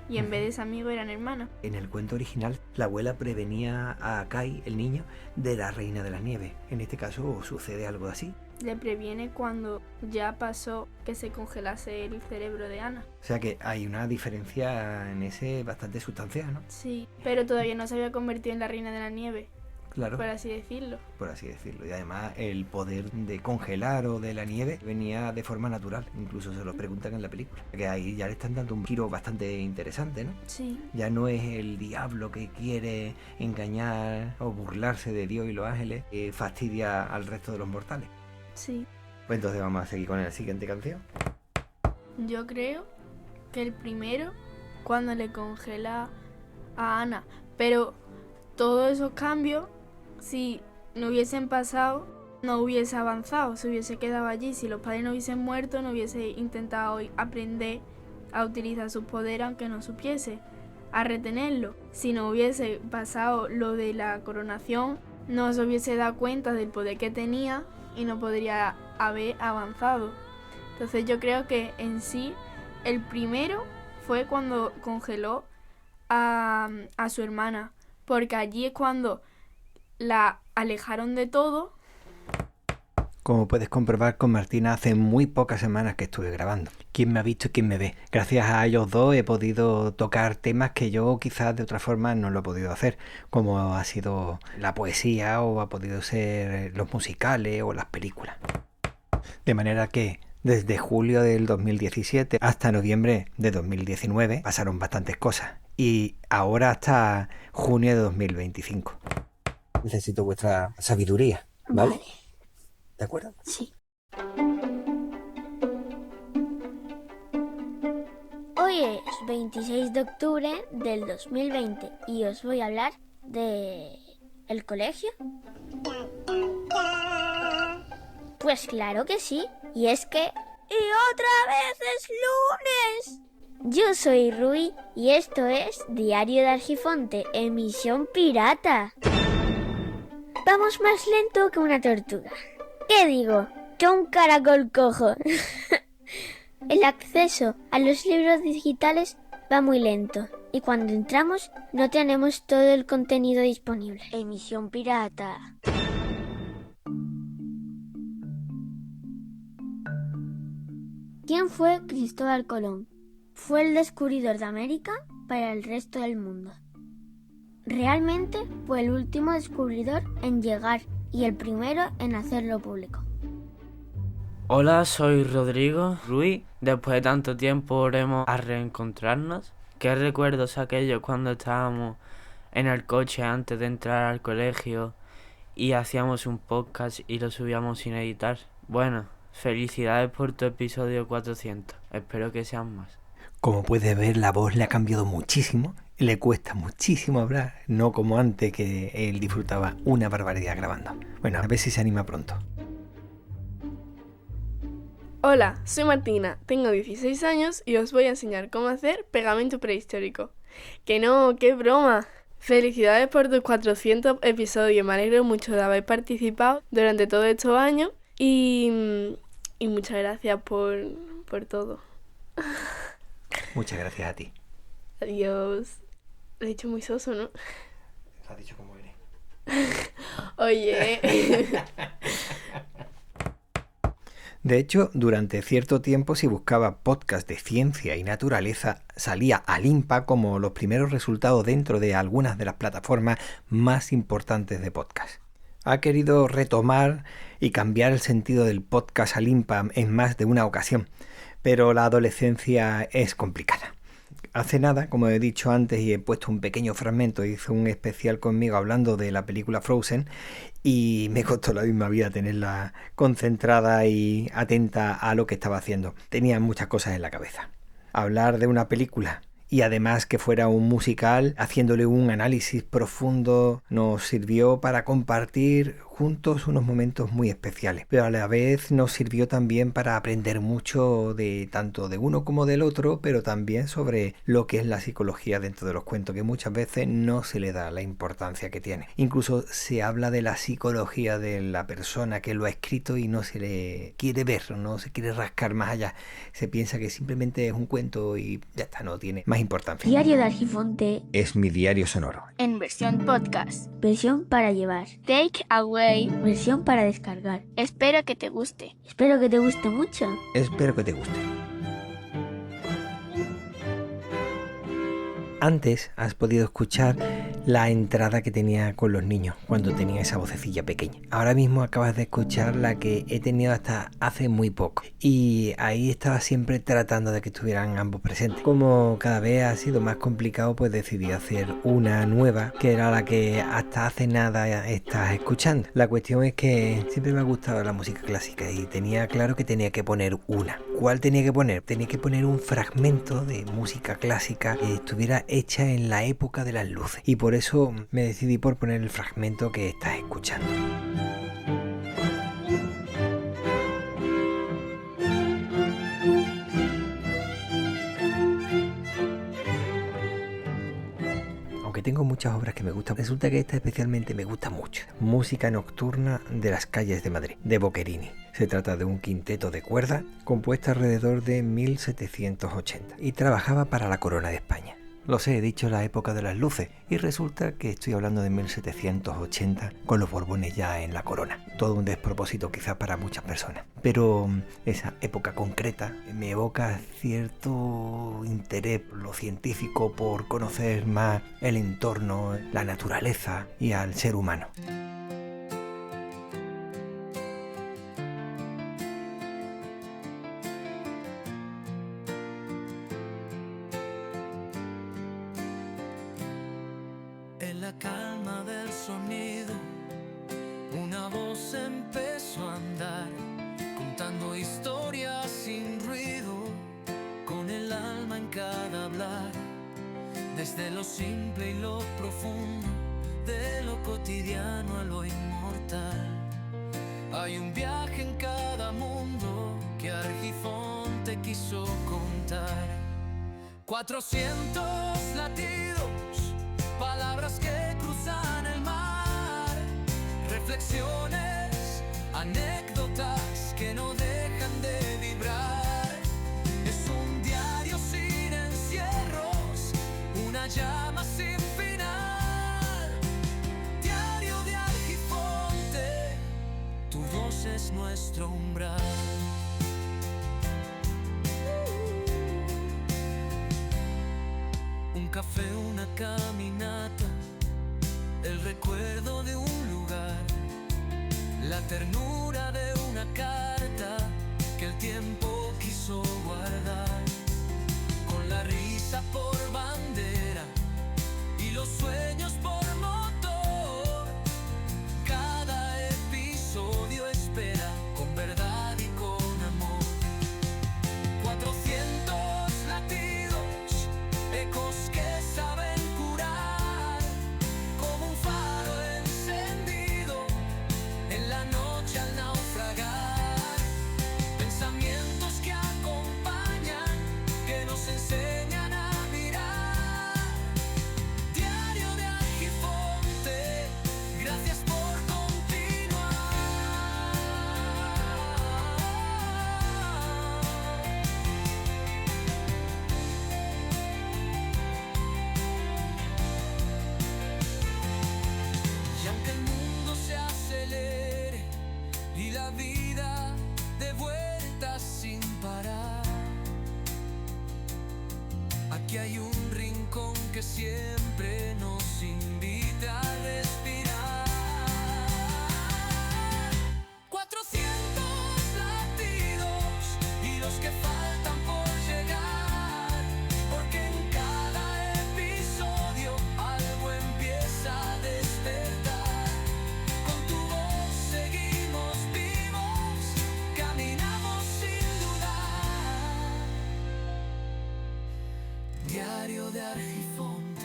Y en vez de ese amigo eran hermanas. En el cuento original, la abuela prevenía a Kai, el niño, de la Reina de la Nieve. En este caso sucede algo así. Le previene cuando ya pasó que se congelase el cerebro de Anna. O sea que hay una diferencia en ese bastante sustancial, ¿no? Sí, pero todavía no se había convertido en la Reina de la Nieve. Claro. por así decirlo. Por así decirlo. Y además el poder de congelar o de la nieve venía de forma natural. Incluso se lo preguntan en la película. Que ahí ya le están dando un giro bastante interesante, ¿no? Sí. Ya no es el diablo que quiere engañar o burlarse de Dios y los ángeles que fastidia al resto de los mortales. Sí. Pues entonces vamos a seguir con la siguiente canción. Yo creo que el primero, cuando le congela a Ana. Pero todos esos cambios, si no hubiesen pasado, no hubiese avanzado, se hubiese quedado allí. Si los padres no hubiesen muerto, no hubiese intentado aprender a utilizar sus poderes, aunque no supiese, a retenerlo. Si no hubiese pasado lo de la coronación, no se hubiese dado cuenta del poder que tenía y no podría haber avanzado. Entonces yo creo que en sí el primero fue cuando congeló a su hermana, porque allí es cuando la alejaron de todo. Como puedes comprobar con Martina, hace muy pocas semanas que estuve grabando. ¿Quién me ha visto y quién me ve? Gracias a ellos dos he podido tocar temas que yo quizás de otra forma no lo he podido hacer, como ha sido la poesía o ha podido ser los musicales o las películas. De manera que desde julio del 2017 hasta noviembre de 2019 pasaron bastantes cosas. Y ahora hasta junio de 2025. Necesito vuestra sabiduría, ¿vale? ¿De acuerdo? Sí. Hoy es 26 de octubre del 2020 y os voy a hablar de el colegio. Pues claro que sí, y es que ¡y otra vez es lunes! Yo soy Rui y esto es Diario de Argifonte, emisión pirata. Vamos más lento que una tortuga. ¿Qué digo? Que un caracol cojo. El acceso a los libros digitales va muy lento y cuando entramos no tenemos todo el contenido disponible. Emisión pirata. ¿Quién fue Cristóbal Colón? Fue el descubridor de América para el resto del mundo. Realmente fue el último descubridor en llegar y el primero en hacerlo público. Hola, soy Rodrigo Ruiz. Después de tanto tiempo volvemos a reencontrarnos. ¿Qué recuerdos aquellos cuando estábamos en el coche antes de entrar al colegio y hacíamos un podcast y lo subíamos sin editar? Bueno, felicidades por tu episodio 400. Espero que sean más. Como puedes ver, la voz le ha cambiado muchísimo. Le cuesta muchísimo hablar, no como antes que él disfrutaba una barbaridad grabando. Bueno, a ver si se anima pronto. Hola, soy Martina, tengo 16 años y os voy a enseñar cómo hacer pegamento prehistórico. ¡Que no! ¡Qué broma! Felicidades por tus 400 episodios, me alegro mucho de haber participado durante todos estos años y muchas gracias por todo. Muchas gracias a ti. Adiós. Lo he dicho muy soso, ¿no? Lo has dicho como eres. Oye. De hecho, durante cierto tiempo, si buscaba podcast de ciencia y naturaleza, salía Alimpa como los primeros resultados dentro de algunas de las plataformas más importantes de podcast. Ha querido retomar y cambiar el sentido del podcast Alimpa en más de una ocasión, pero la adolescencia es complicada. Hace nada, como he dicho antes y he puesto un pequeño fragmento, hizo un especial conmigo hablando de la película Frozen y me costó la misma vida tenerla concentrada y atenta a lo que estaba haciendo. Tenía muchas cosas en la cabeza. Hablar de una película y además que fuera un musical, haciéndole un análisis profundo, nos sirvió para compartir juntos unos momentos muy especiales, pero a la vez nos sirvió también para aprender mucho de tanto de uno como del otro, pero también sobre lo que es la psicología dentro de los cuentos, que muchas veces no se le da la importancia que tiene. Incluso se habla de la psicología de la persona que lo ha escrito y no se le quiere ver, no se quiere rascar más allá. Se piensa que simplemente es un cuento y ya está, no tiene más importancia. Diario de Argifonte Es mi diario sonoro. en versión podcast, versión para llevar, take away, versión para descargar. Espero que te guste. Espero que te guste mucho. Espero que te guste. Antes has podido escuchar la entrada que tenía con los niños cuando tenía esa vocecilla pequeña. Ahora mismo acabas de escuchar la que he tenido hasta hace muy poco y ahí estaba siempre tratando de que estuvieran ambos presentes. Como cada vez ha sido más complicado, pues decidí hacer una nueva, que era la que hasta hace nada estás escuchando. La cuestión es que siempre me ha gustado la música clásica y tenía claro que tenía que poner una. ¿Cuál tenía que poner? Tenía que poner un fragmento de música clásica que estuviera hecha en la época de las luces. Y por eso me decidí por poner el fragmento que estás escuchando. Tengo muchas obras que me gustan. Resulta que esta especialmente me gusta mucho. Música nocturna de las calles de Madrid, de Boccherini. Se trata de un quinteto de cuerda compuesto alrededor de 1780 y trabajaba para la Corona de España. Lo sé, he dicho la época de las luces y resulta que estoy hablando de 1780 con los Borbones ya en la corona. Todo un despropósito quizás para muchas personas. Pero esa época concreta me evoca cierto interés por lo científico, por conocer más el entorno, la naturaleza y al ser humano. En la calma del sonido, una voz empezó a andar, contando historias sin ruido, con el alma en cada hablar, desde lo simple y lo profundo, de lo cotidiano a lo inmortal. Hay un viaje en cada mundo que Argifonte quiso contar. 400 latidos, palabras que cruzan el mar, reflexiones, anécdotas que no dejan de vibrar. Es un diario sin encierros, una llama sin final. Diario de Argifonte, tu voz es nuestro umbral. Un café, una caminata, el recuerdo de un lugar, la ternura de una carta que el tiempo quiso guardar, con la risa por bandera y los sueños por motor. Cada episodio espera con verdad y con amor. 400 latidos, ecos que saben curar, como un faro encendido en la noche al naufragar. Pensamientos que acompañan, que nos enseñan a mirar. Diario de Argifonte, gracias por continuar. Y aunque el mundo se acelere y la vida de vueltas sin parar, aquí hay un rincón que siempre nos invita a respirar. 400 latidos y los que faltan por llegar, porque en cada episodio algo empieza a despertar. Con tu voz seguimos vivos, caminamos sin dudar. Diario de Argifonte,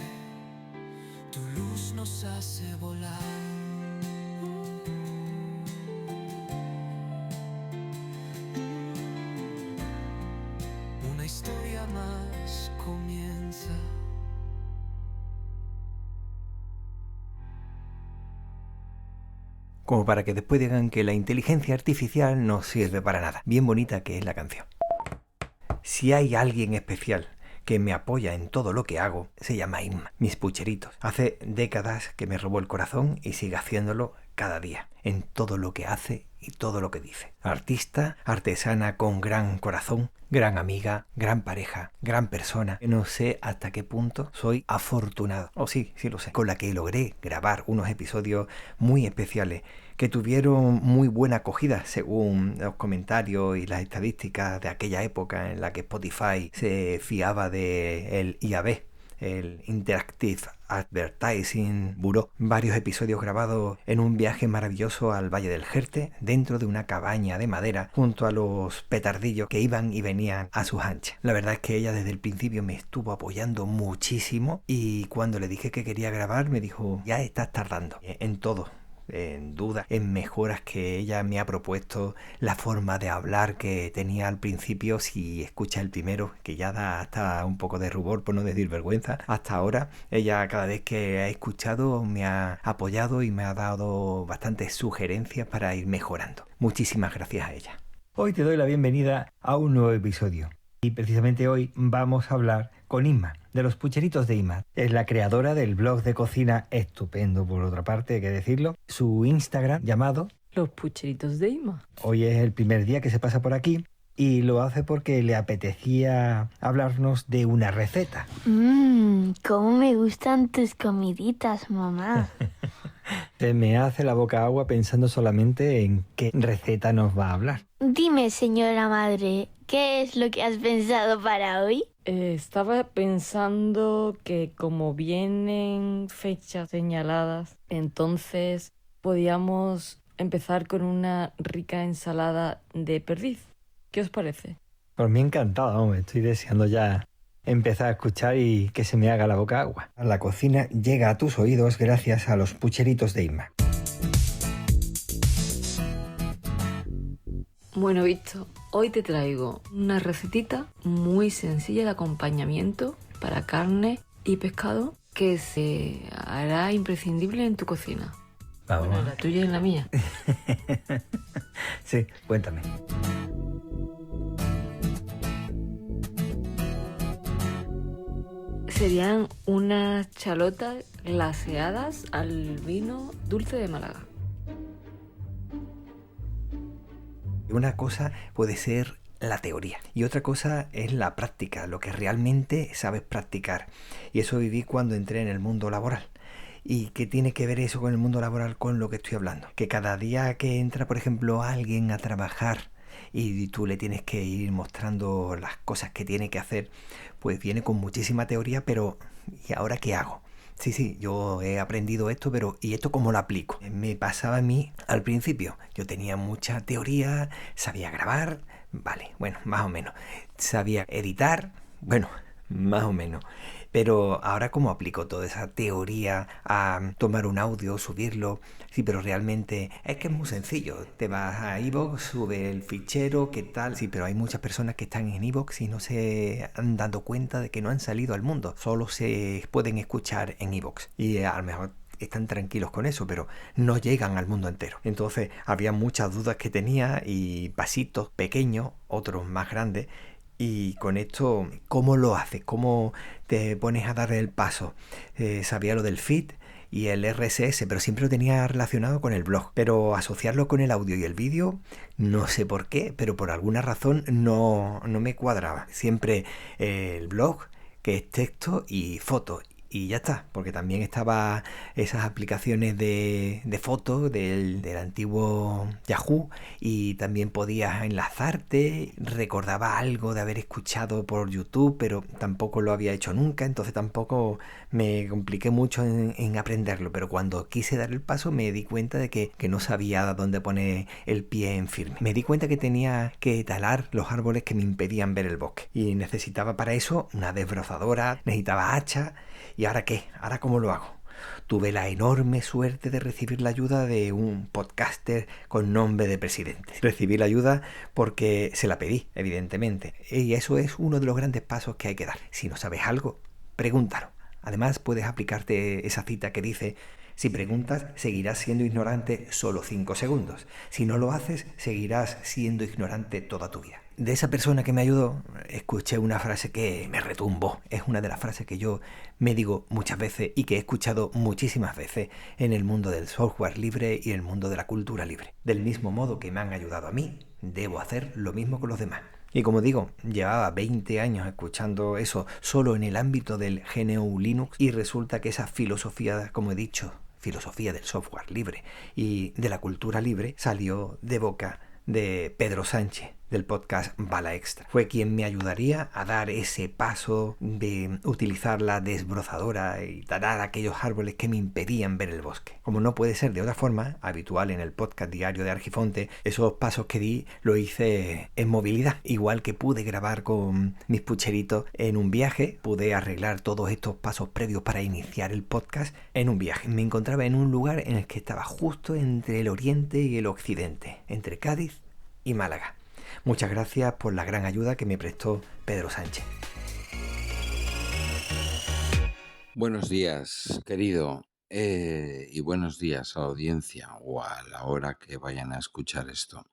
tu luz nos hace volar. Una historia más comienza. Como para que después digan que la inteligencia artificial no sirve para nada. Bien bonita que es la canción. Si hay alguien especial que me apoya en todo lo que hago, se llama Inma, mis pucheritos. Hace décadas que me robó el corazón y sigue haciéndolo cada día, en todo lo que hace y todo lo que dice. Artista, artesana con gran corazón, gran amiga, gran pareja, gran persona. No sé hasta qué punto soy afortunado, o sí lo sé, con la que logré grabar unos episodios muy especiales que tuvieron muy buena acogida según los comentarios y las estadísticas de aquella época en la que Spotify se fiaba del IAB, el Interactive Advertising Bureau. Varios episodios grabados en un viaje maravilloso al Valle del Jerte, dentro de una cabaña de madera, junto a los petardillos que iban y venían a sus anchas. La verdad es que ella desde el principio me estuvo apoyando muchísimo, y cuando le dije que quería grabar me dijo: ya estás tardando en todo. En duda, en mejoras que ella me ha propuesto, la forma de hablar que tenía al principio. Si escucha el primero, que ya da hasta un poco de rubor, por no decir vergüenza, hasta ahora ella cada vez que ha escuchado me ha apoyado y me ha dado bastantes sugerencias para ir mejorando. Muchísimas gracias a ella. Hoy te doy la bienvenida a un nuevo episodio, y precisamente hoy vamos a hablar con Inma, de los Pucheritos de Inma. Es la creadora del blog de cocina, estupendo por otra parte, hay que decirlo, su Instagram llamado Los Pucheritos de Inma. Hoy es el primer día que se pasa por aquí y lo hace porque le apetecía hablarnos de una receta. Cómo me gustan tus comiditas, mamá. Se me hace la boca agua pensando solamente en qué receta nos va a hablar. Dime, señora madre, ¿qué es lo que has pensado para hoy? Estaba pensando que como vienen fechas señaladas, entonces podíamos empezar con una rica ensalada de perdiz. ¿Qué os parece? Por mí encantado, hombre. Estoy deseando ya empezar a escuchar y que se me haga la boca agua. La cocina llega a tus oídos gracias a los Pucheritos de Inma. Bueno, Víctor, hoy te traigo una recetita muy sencilla de acompañamiento para carne y pescado que se hará imprescindible en tu cocina. Vamos. Bueno, en la tuya y en la mía. Sí, cuéntame. Serían unas chalotas glaseadas al vino dulce de Málaga. Una cosa puede ser la teoría y otra cosa es la práctica, lo que realmente sabes practicar. Y eso viví cuando entré en el mundo laboral. ¿Y qué tiene que ver eso con el mundo laboral, con lo que estoy hablando? Que cada día que entra, por ejemplo, alguien a trabajar y tú le tienes que ir mostrando las cosas que tiene que hacer, pues viene con muchísima teoría, pero ¿y ahora qué hago? Sí, yo he aprendido esto, pero ¿y esto cómo lo aplico? Me pasaba a mí al principio. Yo tenía mucha teoría, sabía grabar, vale, bueno, más o menos. Sabía editar, bueno, más o menos. Pero ahora, ¿cómo aplico toda esa teoría a tomar un audio, subirlo? Sí, pero realmente es que es muy sencillo. Te vas a iVoox, sube el fichero, ¿qué tal? Sí, pero hay muchas personas que están en iVoox y no se han dado cuenta de que no han salido al mundo. Solo se pueden escuchar en iVoox. Y a lo mejor están tranquilos con eso, pero no llegan al mundo entero. Entonces, había muchas dudas que tenía y pasitos pequeños, otros más grandes. Y con esto, ¿cómo lo haces? ¿Cómo te pones a dar el paso? Sabía lo del feed y el RSS, pero siempre lo tenía relacionado con el blog. Pero asociarlo con el audio y el vídeo, no sé por qué, pero por alguna razón no me cuadraba. Siempre el blog, que es texto y foto. Y ya está, porque también estaba esas aplicaciones de fotos del antiguo Yahoo, y también podías enlazarte, recordaba algo de haber escuchado por YouTube, pero tampoco lo había hecho nunca, entonces tampoco me compliqué mucho en aprenderlo, pero cuando quise dar el paso me di cuenta de que no sabía dónde poner el pie en firme. Me di cuenta que tenía que talar los árboles que me impedían ver el bosque, y necesitaba para eso una desbrozadora, necesitaba hacha. ¿Y ahora qué? ¿Ahora cómo lo hago? Tuve la enorme suerte de recibir la ayuda de un podcaster con nombre de presidente. Recibí la ayuda porque se la pedí, evidentemente. Y eso es uno de los grandes pasos que hay que dar. Si no sabes algo, pregúntalo. Además, puedes aplicarte esa cita que dice: Si preguntas, seguirás siendo ignorante solo 5 segundos. Si no lo haces, seguirás siendo ignorante toda tu vida. De esa persona que me ayudó, escuché una frase que me retumbó. Es una de las frases que yo me digo muchas veces y que he escuchado muchísimas veces en el mundo del software libre y el mundo de la cultura libre. Del mismo modo que me han ayudado a mí, debo hacer lo mismo con los demás. Y como digo, llevaba 20 años escuchando eso solo en el ámbito del GNU Linux y resulta que esa filosofía, como he dicho, filosofía del software libre y de la cultura libre, salió de boca de Pedro Sánchez, del podcast Bala Extra. Fue quien me ayudaría a dar ese paso de utilizar la desbrozadora y talar aquellos árboles que me impedían ver el bosque. Como no puede ser de otra forma, habitual en el podcast diario de Argifonte, esos pasos que di lo hice en movilidad. Igual que pude grabar con mis pucheritos en un viaje, pude arreglar todos estos pasos previos para iniciar el podcast en un viaje. Me encontraba en un lugar en el que estaba justo entre el oriente y el occidente, entre Cádiz y Málaga. Muchas gracias por la gran ayuda que me prestó Pedro Sánchez. Buenos días, querido, y buenos días a la audiencia o a la hora que vayan a escuchar esto.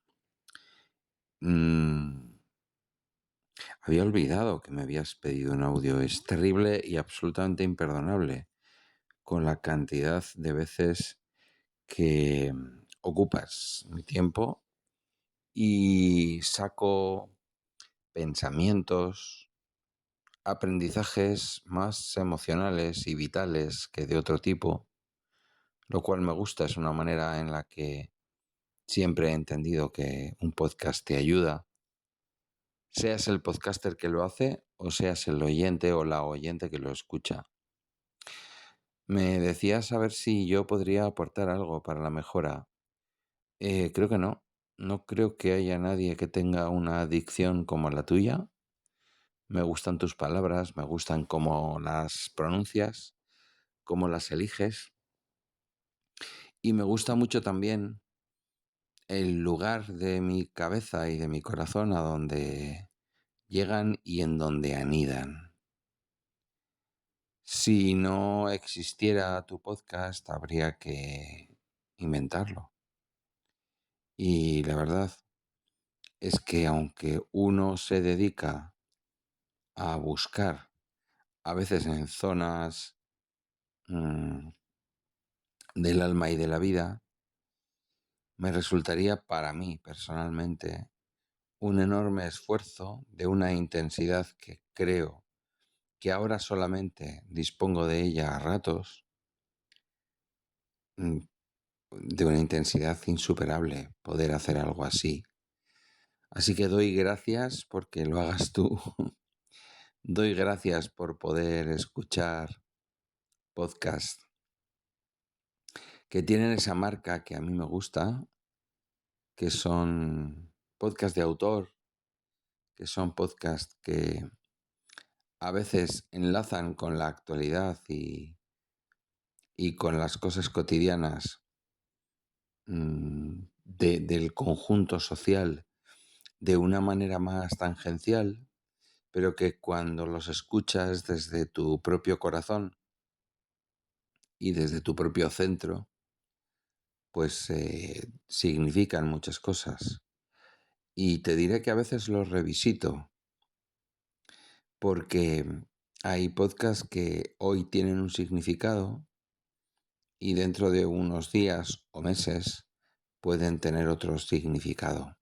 Había olvidado que me habías pedido un audio. Es terrible y absolutamente imperdonable con la cantidad de veces que ocupas mi tiempo y saco pensamientos, aprendizajes más emocionales y vitales que de otro tipo, lo cual me gusta. Es una manera en la que siempre he entendido que un podcast te ayuda, seas el podcaster que lo hace o seas el oyente o la oyente que lo escucha. Me decías a ver si yo podría aportar algo para la mejora. Creo que no. No creo que haya nadie que tenga una adicción como la tuya. Me gustan tus palabras, me gustan cómo las pronuncias, cómo las eliges. Y me gusta mucho también el lugar de mi cabeza y de mi corazón a donde llegan y en donde anidan. Si no existiera tu podcast, habría que inventarlo. Y la verdad es que aunque uno se dedica a buscar, a veces en zonas del alma y de la vida, me resultaría para mí personalmente un enorme esfuerzo de una intensidad que creo que ahora solamente dispongo de ella a ratos, de una intensidad insuperable poder hacer algo así. Así que doy gracias porque lo hagas tú. Doy gracias por poder escuchar podcasts que tienen esa marca que a mí me gusta, que son podcasts de autor, que son podcasts que a veces enlazan con la actualidad y con las cosas cotidianas del conjunto social de una manera más tangencial, pero que cuando los escuchas desde tu propio corazón y desde tu propio centro, pues significan muchas cosas. Y te diré que a veces los revisito, porque hay podcasts que hoy tienen un significado y dentro de unos días o meses pueden tener otro significado.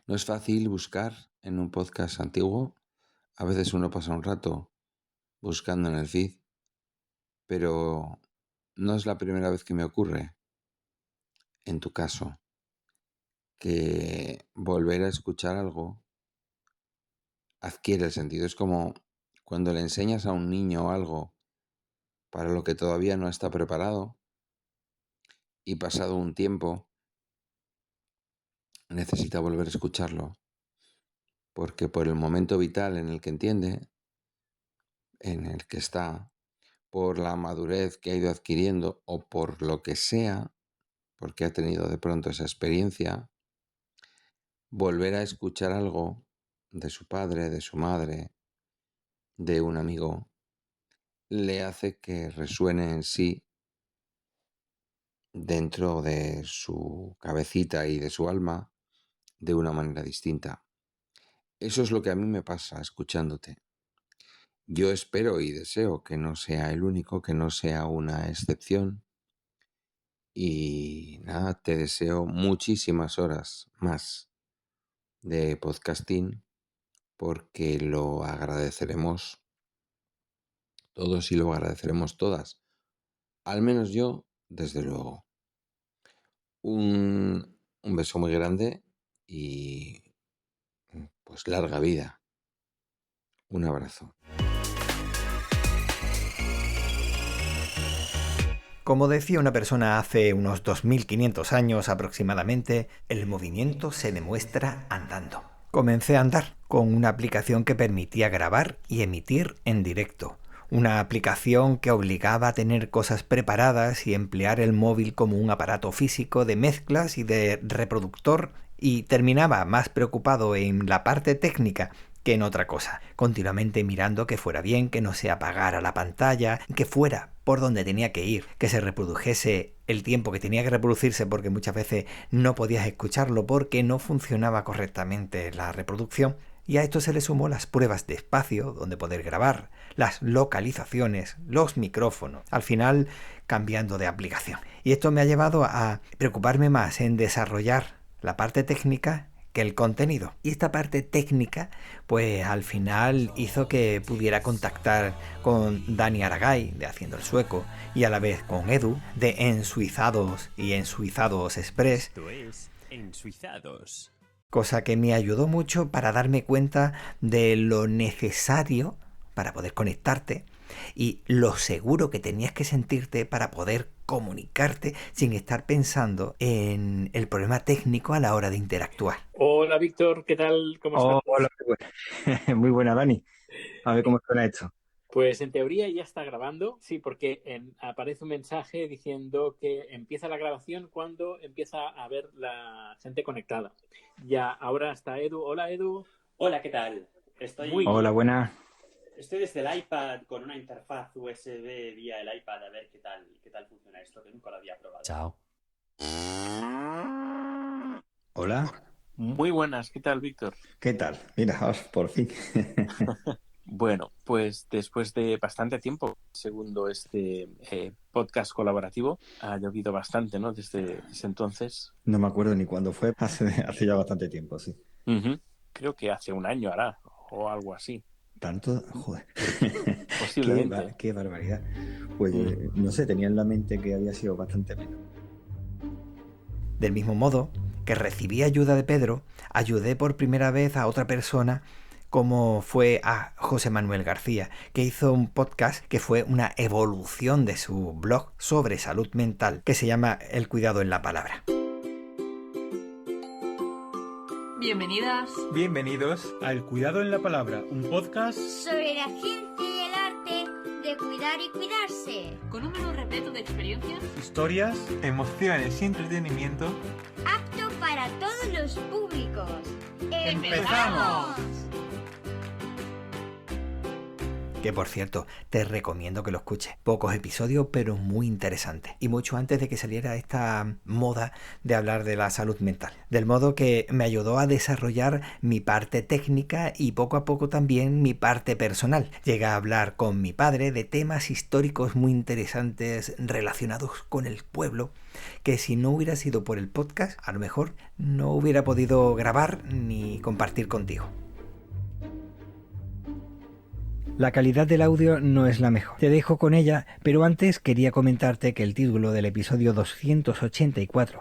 No es fácil buscar en un podcast antiguo. A veces uno pasa un rato buscando en el feed, pero no es la primera vez que me ocurre, en tu caso, que volver a escuchar algo adquiere el sentido. Es como cuando le enseñas a un niño algo para lo que todavía no está preparado y pasado un tiempo necesita volver a escucharlo, porque por el momento vital en el que entiende, en el que está, por la madurez que ha ido adquiriendo o por lo que sea, porque ha tenido de pronto esa experiencia, volver a escuchar algo de su padre, de su madre, de un amigo, le hace que resuene en sí dentro de su cabecita y de su alma de una manera distinta. Eso es lo que a mí me pasa escuchándote. Yo espero y deseo que no sea el único, que no sea una excepción. Y nada, te deseo muchísimas horas más de podcasting porque lo agradeceremos todos y lo agradeceremos todas. Al menos yo, desde luego. Un beso muy grande y pues larga vida. Un abrazo. Como decía una persona hace unos 2500 años aproximadamente, el movimiento se demuestra andando. Comencé a andar con una aplicación que permitía grabar y emitir en directo. Una aplicación que obligaba a tener cosas preparadas y emplear el móvil como un aparato físico de mezclas y de reproductor, y terminaba más preocupado en la parte técnica que en otra cosa, continuamente mirando que fuera bien, que no se apagara la pantalla, que fuera por donde tenía que ir, que se reprodujese el tiempo que tenía que reproducirse, porque muchas veces no podías escucharlo porque no funcionaba correctamente la reproducción. Y a esto se le sumó las pruebas de espacio donde poder grabar, las localizaciones, los micrófonos, al final cambiando de aplicación. Y esto me ha llevado a preocuparme más en desarrollar la parte técnica que el contenido. Y esta parte técnica, pues al final hizo que pudiera contactar con Dani Aragay, de Haciendo el Sueco, y a la vez con Edu, de Ensuizados y Ensuizados Express. Esto es Ensuizados. Cosa que me ayudó mucho para darme cuenta de lo necesario para poder conectarte y lo seguro que tenías que sentirte para poder comunicarte sin estar pensando en el problema técnico a la hora de interactuar. Hola Víctor, ¿qué tal? ¿Cómo estás? Hola, muy buena Dani. A ver cómo suena esto. Pues en teoría ya está grabando, sí, porque aparece un mensaje diciendo que empieza la grabación cuando empieza a ver la gente conectada. Ya, ahora está Edu. Hola Edu. Hola, ¿qué tal? Hola, buena. Estoy desde el iPad con una interfaz USB vía el iPad a ver qué tal funciona esto, que nunca lo había probado. Chao. Hola. Muy buenas, ¿qué tal Víctor? ¿Qué tal? Mira, por fin. Bueno, pues después de bastante tiempo, segundo este podcast colaborativo, ha llovido bastante, ¿no? Desde ese entonces. No me acuerdo ni cuándo fue, hace ya bastante tiempo, sí. Uh-huh. Creo que hace un año hará, o algo así. ¿Tanto? Joder. Posiblemente. Qué barbaridad. Pues no sé, tenía en la mente que había sido bastante menos. Del mismo modo que recibí ayuda de Pedro, ayudé por primera vez a otra persona, como fue a José Manuel García, que hizo un podcast que fue una evolución de su blog sobre salud mental, que se llama El cuidado en la palabra. Bienvenidos a El cuidado en la palabra, un podcast sobre la ciencia y el arte de cuidar y cuidarse. Con un menú repleto de experiencias, historias, emociones y entretenimiento. Apto para todos los públicos. ¡Empezamos! Que por cierto, te recomiendo que lo escuches. Pocos episodios, pero muy interesantes. Y mucho antes de que saliera esta moda de hablar de la salud mental. Del modo que me ayudó a desarrollar mi parte técnica y poco a poco también mi parte personal. Llegué a hablar con mi padre de temas históricos muy interesantes relacionados con el pueblo, que si no hubiera sido por el podcast, a lo mejor no hubiera podido grabar ni compartir contigo. La calidad del audio no es la mejor. Te dejo con ella, pero antes quería comentarte que el título del episodio 284,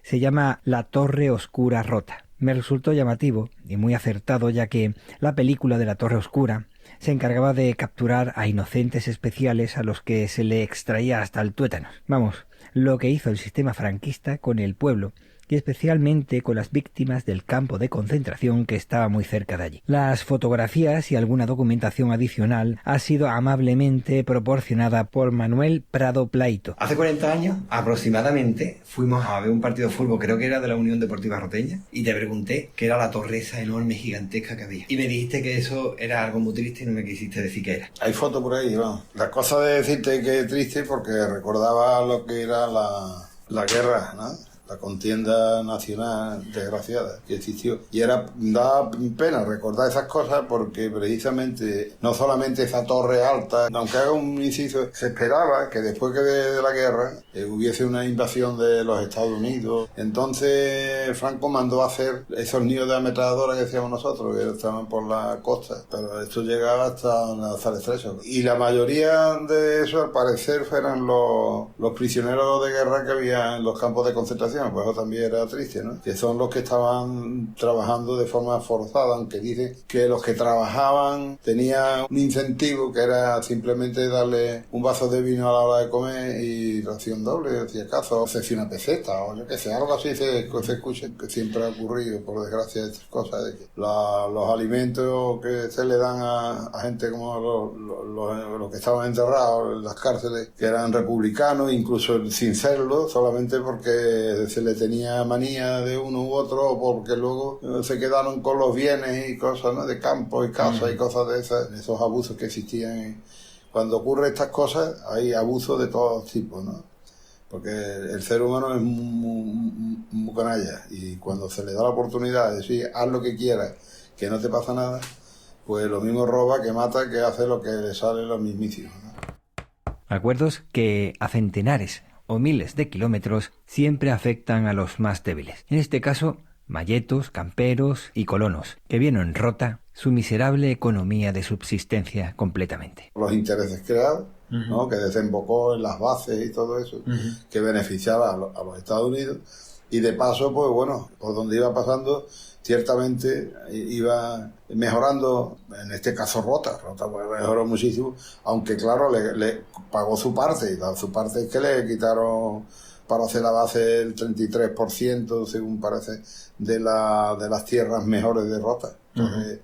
se llama La Torre Oscura Rota. Me resultó llamativo y muy acertado, ya que la película de la Torre Oscura se encargaba de capturar a inocentes especiales a los que se le extraía hasta el tuétano. Vamos, lo que hizo el sistema franquista con el pueblo, y especialmente con las víctimas del campo de concentración que estaba muy cerca de allí. Las fotografías y alguna documentación adicional ha sido amablemente proporcionada por Manuel Prado Plaito. Hace 40 años, aproximadamente, fuimos a ver un partido de fútbol, creo que era de la Unión Deportiva Roteña, y te pregunté qué era la torre esa enorme, gigantesca que había. Y me dijiste que eso era algo muy triste y no me quisiste decir qué era. Hay fotos por ahí, vamos. La cosa de decirte que es triste porque recordaba lo que era La guerra, ¿no? La contienda nacional desgraciada que existió. Y da pena recordar esas cosas porque precisamente no solamente esa torre alta, aunque haga un inciso, se esperaba que después de la guerra hubiese una invasión de los Estados Unidos. Entonces Franco mandó a hacer esos nidos de ametralladora que decíamos nosotros, que estaban por la costa, pero esto llegaba hasta el estrecho. Y la mayoría de eso, al parecer, fueran los prisioneros de guerra que había en los campos de concentración. Pues eso también era triste, ¿no? Que son los que estaban trabajando de forma forzada, aunque dicen que los que trabajaban tenían un incentivo que era simplemente darle un vaso de vino a la hora de comer y ración doble, si acaso, o sea, si una peseta, o yo qué sé, algo así se escucha, que siempre ha ocurrido, por desgracia, estas cosas, de que los alimentos que se le dan a gente como los que estaban enterrados en las cárceles, que eran republicanos, incluso sin serlo, solamente porque se le tenía manía de uno u otro, o porque luego se quedaron con los bienes y cosas, ¿no? De campo y casa y cosas de esas, esos abusos que existían. Cuando ocurren estas cosas hay abusos de todos tipos, ¿no? Porque el ser humano es muy canalla, y cuando se le da la oportunidad de decir haz lo que quieras, que no te pasa nada, pues lo mismo roba que mata, que hace lo que le sale lo mismísimo, ¿no? Acuerdos que a centenares o miles de kilómetros siempre afectan a los más débiles. En este caso, malletos, camperos y colonos, que vieron rota su miserable economía de subsistencia completamente. Los intereses creados, ¿no? Que desembocó en las bases y todo eso, que beneficiaba a los Estados Unidos, y de paso, pues bueno, por donde iba pasando, ciertamente iba mejorando, en este caso Rota pues mejoró muchísimo, aunque claro, le pagó su parte, y su parte es que le quitaron para hacer la base el 33%, según parece, de las tierras mejores de Rota. Entonces,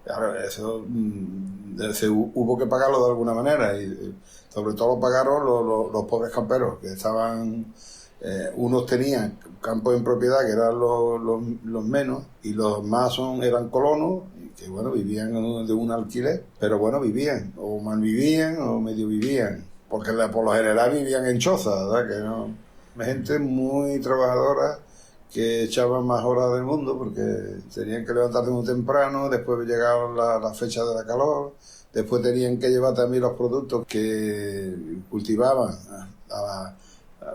claro, eso hubo que pagarlo de alguna manera, y sobre todo lo pagaron los pobres camperos, que estaban... unos tenían campos en propiedad que eran los menos, y los más eran colonos, que bueno, vivían de un alquiler, pero bueno, vivían, o mal vivían, o medio vivían, porque por lo general vivían en chozas, ¿verdad? Que no, gente muy trabajadora, que echaban más horas del mundo, porque tenían que levantarse muy temprano, después llegaban la fecha de la calor, después tenían que llevar también los productos que cultivaban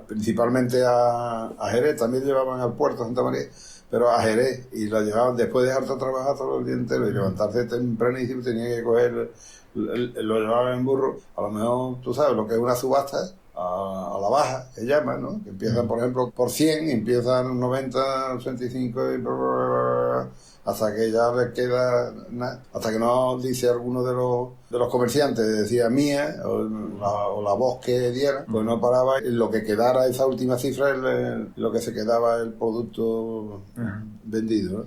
principalmente a Jerez, también llevaban al puerto de Santa María, pero a Jerez, y lo llevaban después de harto trabajar todo el día entero y levantarse tempranísimo, tenía que coger, lo llevaban en burro, a lo mejor tú sabes lo que es una subasta, a la baja, que llaman, ¿no? Que empiezan, por ejemplo, por 100, y empiezan 90, 85, y hasta que ya les queda nada, hasta que no dice alguno de los comerciantes, decía mía, o la voz que diera, pues no paraba, y lo que quedara, esa última cifra, es lo que se quedaba el producto vendido,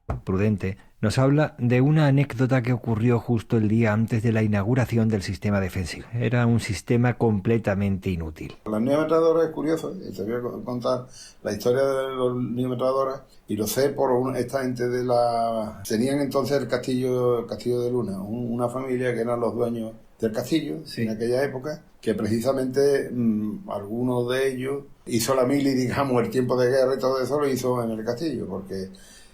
¿no? Prudente nos habla de una anécdota que ocurrió justo el día antes de la inauguración del sistema defensivo. Era un sistema completamente inútil. Las neometradoras es curioso, y te voy a contar la historia de los neometradoras, y lo sé por esta gente de la... Tenían entonces el castillo de Luna, una familia que eran los dueños del castillo, en aquella época, que precisamente algunos de ellos hizo la mili, digamos, el tiempo de guerra y todo eso lo hizo en el castillo, porque...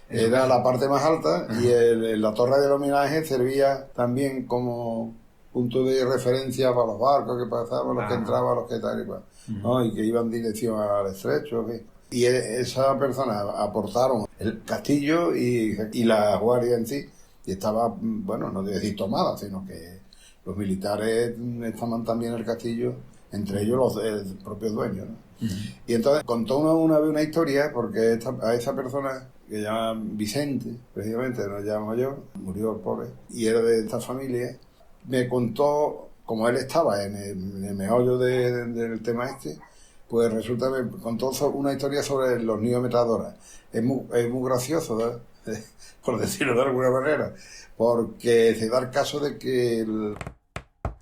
era la parte más alta, y la torre del homenaje servía también como punto de referencia para los barcos que pasaban, los que entraban, los que tal, ¿no? Y que iban en dirección al estrecho. Y esa persona aportaron el castillo y la guardia en sí, y estaba, bueno, no debo decir tomada, sino que los militares estaban también en el castillo, entre ellos los propios dueños, ¿no? Y entonces contó una historia, porque a esa persona, que se llama Vicente, precisamente, no llamo yo, murió el pobre, y era de esta familia, me contó, como él estaba en el meollo del tema este, pues resulta que me contó una historia sobre los neometradoras. Es muy gracioso, ¿verdad? Por decirlo de alguna manera, porque se da el caso de que...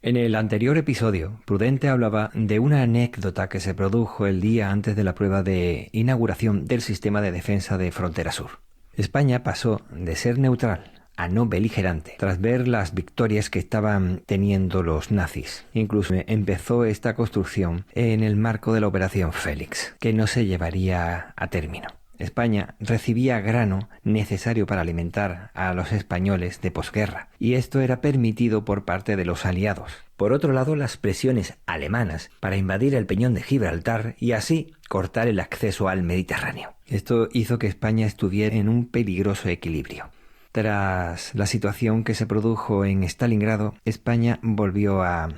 En el anterior episodio, Prudente hablaba de una anécdota que se produjo el día antes de la prueba de inauguración del sistema de defensa de frontera sur. España pasó de ser neutral a no beligerante, tras ver las victorias que estaban teniendo los nazis. Incluso empezó esta construcción en el marco de la Operación Félix, que no se llevaría a término. España recibía grano necesario para alimentar a los españoles de posguerra, y esto era permitido por parte de los aliados. Por otro lado, las presiones alemanas para invadir el Peñón de Gibraltar y así cortar el acceso al Mediterráneo. Esto hizo que España estuviera en un peligroso equilibrio. Tras la situación que se produjo en Stalingrado, España volvió a,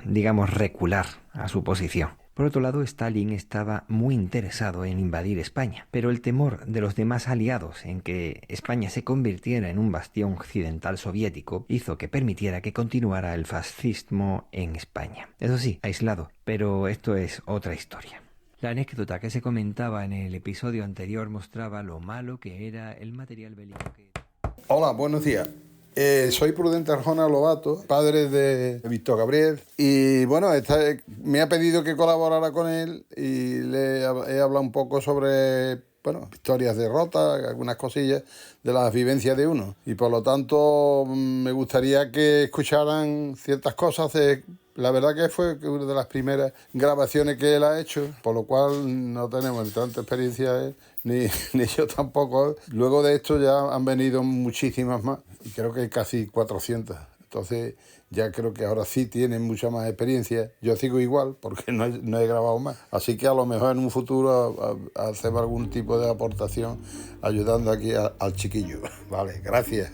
recular a su posición. Por otro lado, Stalin estaba muy interesado en invadir España, pero el temor de los demás aliados en que España se convirtiera en un bastión occidental soviético hizo que permitiera que continuara el fascismo en España. Eso sí, aislado, pero esto es otra historia. La anécdota que se comentaba en el episodio anterior mostraba lo malo que era el material bélico que... Hola, buenos días. Soy Prudente Arjona Lobato, padre de Víctor Gabriel, y bueno, me ha pedido que colaborara con él y le he hablado un poco sobre, historias de derrotas, algunas cosillas de las vivencias de uno, y por lo tanto me gustaría que escucharan ciertas cosas la verdad que fue una de las primeras grabaciones que él ha hecho, por lo cual no tenemos tanta experiencia ni yo tampoco. Luego de esto ya han venido muchísimas más, y creo que casi 400. Entonces ya creo que ahora sí tienen mucha más experiencia. Yo sigo igual porque no he grabado más. Así que a lo mejor en un futuro hacemos algún tipo de aportación ayudando aquí al chiquillo. Vale, gracias.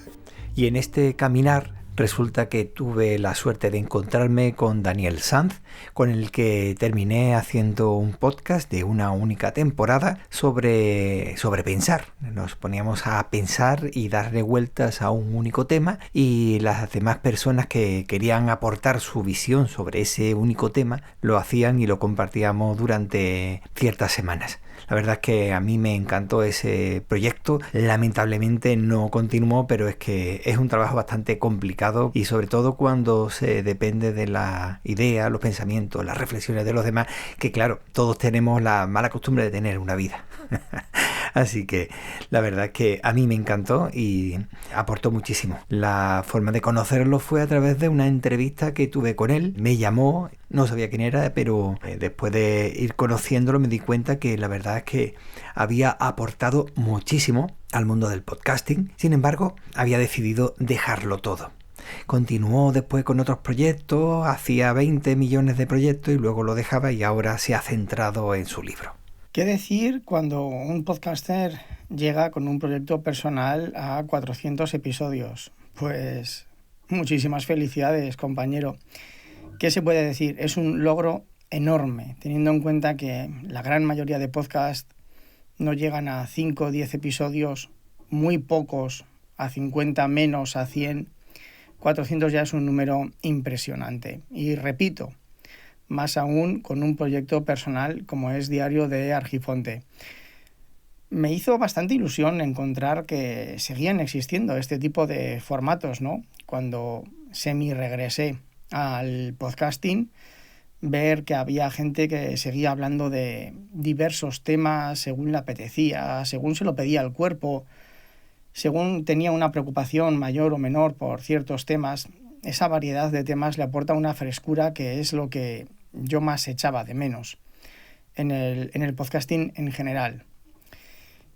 Y en este caminar resulta que tuve la suerte de encontrarme con Daniel Sanz, con el que terminé haciendo un podcast de una única temporada sobre pensar. Nos poníamos a pensar y darle vueltas a un único tema, y las demás personas que querían aportar su visión sobre ese único tema lo hacían y lo compartíamos durante ciertas semanas. La verdad es que a mí me encantó ese proyecto. Lamentablemente no continuó, pero es que es un trabajo bastante complicado, y sobre todo cuando se depende de la idea, los pensamientos, las reflexiones de los demás, que claro, todos tenemos la mala costumbre de tener una vida. Así que la verdad es que a mí me encantó y aportó muchísimo. La forma de conocerlo fue a través de una entrevista que tuve con él. Me llamó, no sabía quién era, pero después de ir conociéndolo me di cuenta que la verdad es que había aportado muchísimo al mundo del podcasting. Sin embargo, había decidido dejarlo todo. Continuó después con otros proyectos, hacía 20 millones de proyectos y luego lo dejaba, y ahora se ha centrado en su libro. ¿Qué decir cuando un podcaster llega con un proyecto personal a 400 episodios? Pues muchísimas felicidades, compañero. ¿Qué se puede decir? Es un logro enorme, teniendo en cuenta que la gran mayoría de podcasts no llegan a 5 o 10 episodios, muy pocos a 50, menos a 100. 400 ya es un número impresionante. Y repito, más aún con un proyecto personal como es Diario de Argifonte. Me hizo bastante ilusión encontrar que seguían existiendo este tipo de formatos, ¿no? Cuando semi-regresé al podcasting, ver que había gente que seguía hablando de diversos temas según le apetecía, según se lo pedía el cuerpo, según tenía una preocupación mayor o menor por ciertos temas. Esa variedad de temas le aporta una frescura que es lo que yo más echaba de menos en el podcasting en general.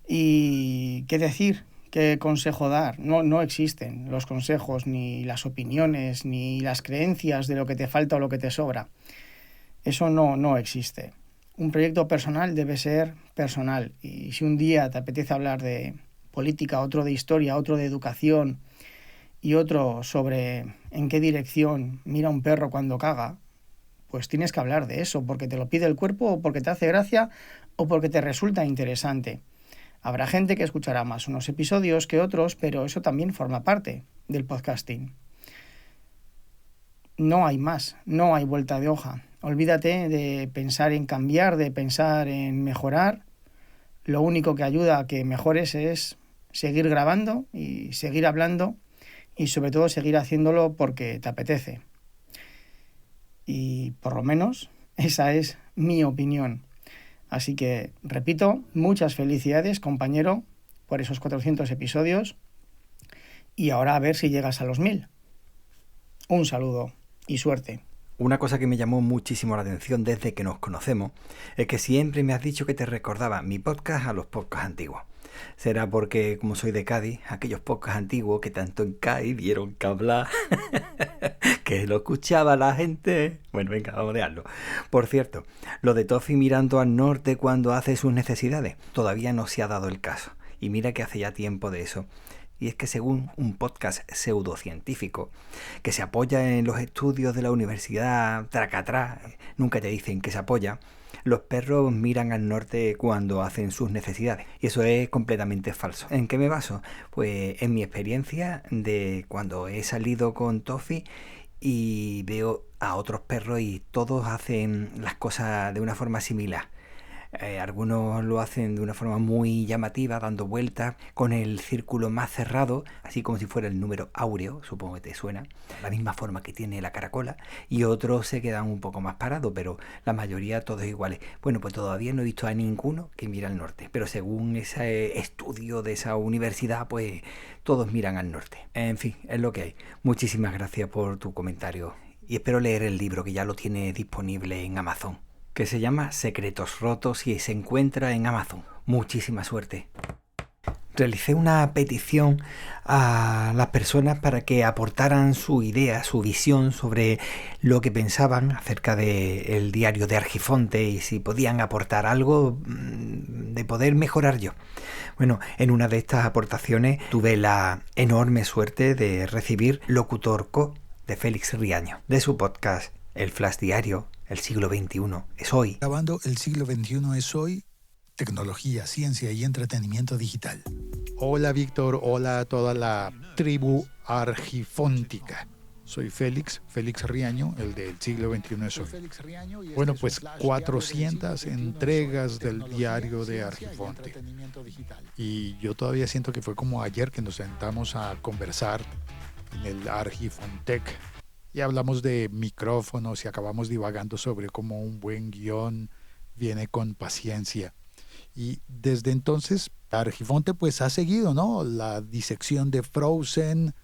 Y qué decir, qué consejo dar. No existen los consejos, ni las opiniones, ni las creencias de lo que te falta o lo que te sobra. Eso no existe. Un proyecto personal debe ser personal, y si un día te apetece hablar de política, otro de historia, otro de educación y otro sobre en qué dirección mira un perro cuando caga, pues tienes que hablar de eso, porque te lo pide el cuerpo, o porque te hace gracia, o porque te resulta interesante. Habrá gente que escuchará más unos episodios que otros, pero eso también forma parte del podcasting. No hay más, no hay vuelta de hoja. Olvídate de pensar en cambiar, de pensar en mejorar. Lo único que ayuda a que mejores es seguir grabando y seguir hablando, y sobre todo seguir haciéndolo porque te apetece. Y por lo menos esa es mi opinión. Así que, repito, muchas felicidades, compañero, por esos 400 episodios, y ahora a ver si llegas a los 1000. Un saludo y suerte. Una cosa que me llamó muchísimo la atención desde que nos conocemos es que siempre me has dicho que te recordaba mi podcast a los podcasts antiguos. Será porque, como soy de Cádiz, aquellos podcasts antiguos que tanto en Cádiz dieron que hablar, que lo escuchaba la gente. Bueno, venga, vamos a dejarlo. Por cierto, lo de Toffee mirando al norte cuando hace sus necesidades, todavía no se ha dado el caso. Y mira que hace ya tiempo de eso. Y es que según un podcast pseudocientífico que se apoya en los estudios de la universidad Tracatrá, nunca te dicen que se apoya, los perros miran al norte cuando hacen sus necesidades. Y eso es completamente falso. ¿En qué me baso? Pues en mi experiencia de cuando he salido con Toffee y veo a otros perros y todos hacen las cosas de una forma similar. Algunos lo hacen de una forma muy llamativa, dando vueltas, con el círculo más cerrado, así como si fuera el número áureo, supongo que te suena, la misma forma que tiene la caracola, y otros se quedan un poco más parados, pero la mayoría todos iguales. Bueno, pues todavía no he visto a ninguno que mira al norte, pero según ese estudio de esa universidad, pues todos miran al norte. En fin, es lo que hay. Muchísimas gracias por tu comentario y espero leer el libro, que ya lo tiene disponible en Amazon, que se llama Secretos Rotos y se encuentra en Amazon. Muchísima suerte. Realicé una petición a las personas para que aportaran su idea, su visión sobre lo que pensaban acerca del diario de Argifonte y si podían aportar algo de poder mejorar yo. Bueno, en una de estas aportaciones tuve la enorme suerte de recibir Locutor Co. de Félix Riaño, de su podcast El Flash Diario. El siglo XXI es hoy. Grabando El siglo XXI es hoy, tecnología, ciencia y entretenimiento digital. Hola Víctor, hola a toda la tribu argifóntica. Soy Félix Riaño, el del siglo XXI es hoy. Bueno, pues 400 entregas del diario de Argifonte. Y yo todavía siento que fue como ayer que nos sentamos a conversar en el Argifontec. Y hablamos de micrófonos y acabamos divagando sobre cómo un buen guión viene con paciencia. Y desde entonces, Argifonte pues ha seguido, ¿no? La disección de Frozen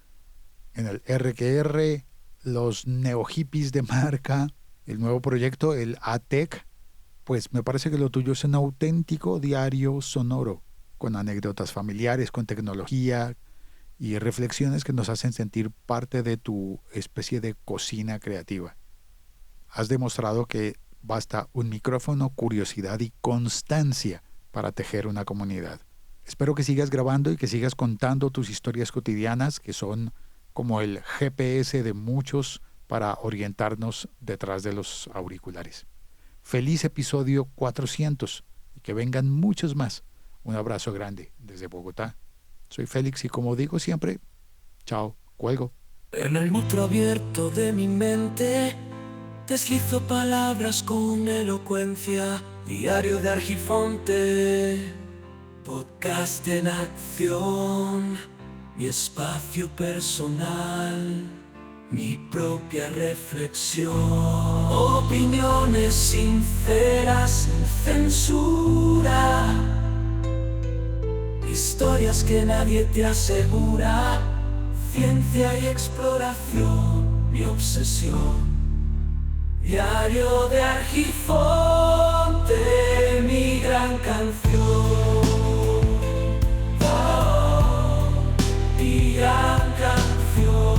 en el RQR, los neo-hippies de marca, el nuevo proyecto, el ATEC. Pues me parece que lo tuyo es un auténtico diario sonoro, con anécdotas familiares, con tecnología y reflexiones que nos hacen sentir parte de tu especie de cocina creativa. Has demostrado que basta un micrófono, curiosidad y constancia para tejer una comunidad. Espero que sigas grabando y que sigas contando tus historias cotidianas, que son como el GPS de muchos para orientarnos detrás de los auriculares. Feliz episodio 400 y que vengan muchos más. Un abrazo grande desde Bogotá. Soy Félix y como digo siempre, chao, cuelgo. En el monstruo abierto de mi mente deslizo palabras con elocuencia. Diario de Argifonte, podcast en acción, mi espacio personal, mi propia reflexión. Opiniones sinceras, sin censura. Historias que nadie te asegura, ciencia y exploración, mi obsesión. Diario de Argifonte, mi gran canción. Oh, mi gran canción.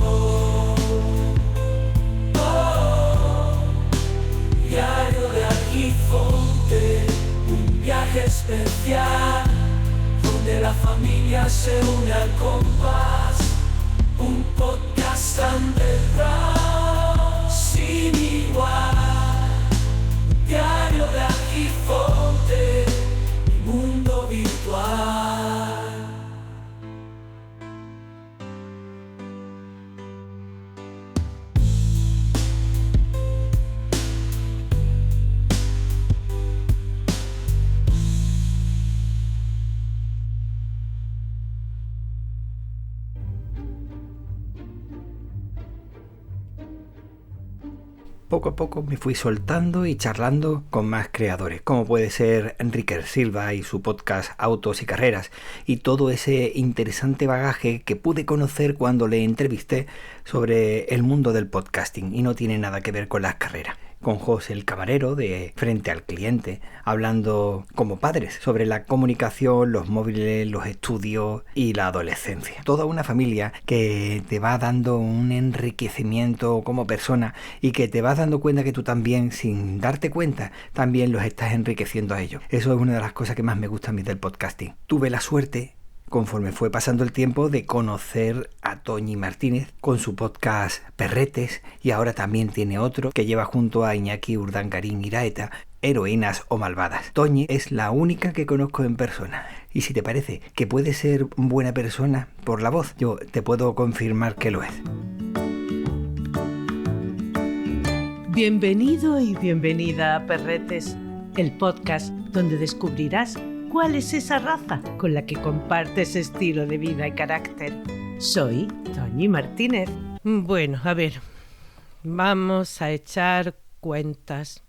Oh, diario de Argifonte, un viaje especial donde la familia se une al compás, un podcast underground sin igual. Diario de Argifonte, mi mundo virtual. poco a poco me fui soltando y charlando con más creadores, como puede ser Enrique Silva y su podcast Autos y Carreras, y todo ese interesante bagaje que pude conocer cuando le entrevisté sobre el mundo del podcasting, y no tiene nada que ver con las carreras. Con José el camarero de Frente al Cliente, hablando como padres sobre la comunicación, los móviles, los estudios y la adolescencia. Toda una familia que te va dando un enriquecimiento como persona y que te vas dando cuenta que tú también, sin darte cuenta, también los estás enriqueciendo a ellos. Eso es una de las cosas que más me gusta a mí del podcasting. Tuve la suerte, conforme fue pasando el tiempo, de conocer a Toñi Martínez con su podcast Perretes, y ahora también tiene otro que lleva junto a Iñaki Urdangarín Iraeta, Heroínas o Malvadas. Toñi es la única que conozco en persona, y si te parece que puede ser buena persona por la voz, yo te puedo confirmar que lo es. Bienvenido y bienvenida a Perretes, el podcast donde descubrirás ¿cuál es esa raza con la que compartes estilo de vida y carácter? Soy Toñi Martínez. Bueno, a ver, vamos a echar cuentas.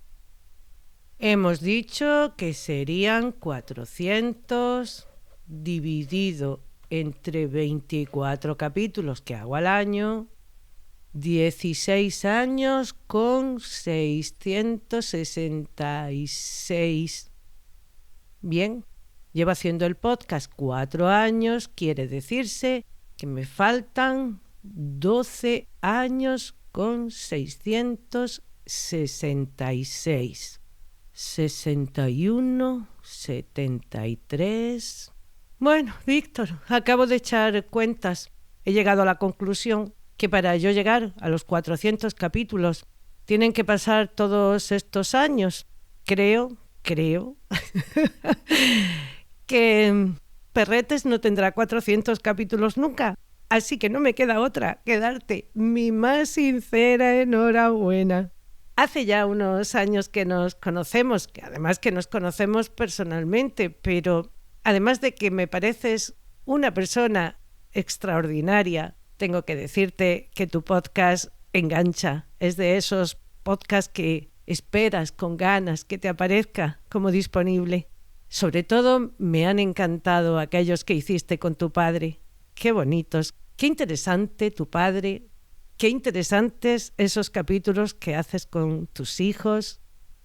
Hemos dicho que serían 400 dividido entre 24 capítulos que hago al año, 16 años con 666. Bien. Llevo haciendo el podcast 4 años, quiere decirse que me faltan 12 años con 666. 61, 73... Bueno, Víctor, acabo de echar cuentas. He llegado a la conclusión que para yo llegar a los 400 capítulos tienen que pasar todos estos años. Creo que Perretes no tendrá 400 capítulos nunca, así que no me queda otra que darte mi más sincera enhorabuena. Hace ya unos años que nos conocemos, que además que nos conocemos personalmente, pero además de que me pareces una persona extraordinaria, tengo que decirte que tu podcast engancha. Es de esos podcasts que esperas con ganas que te aparezca como disponible. Sobre todo me han encantado aquellos que hiciste con tu padre. Qué bonitos, qué interesante tu padre, qué interesantes esos capítulos que haces con tus hijos.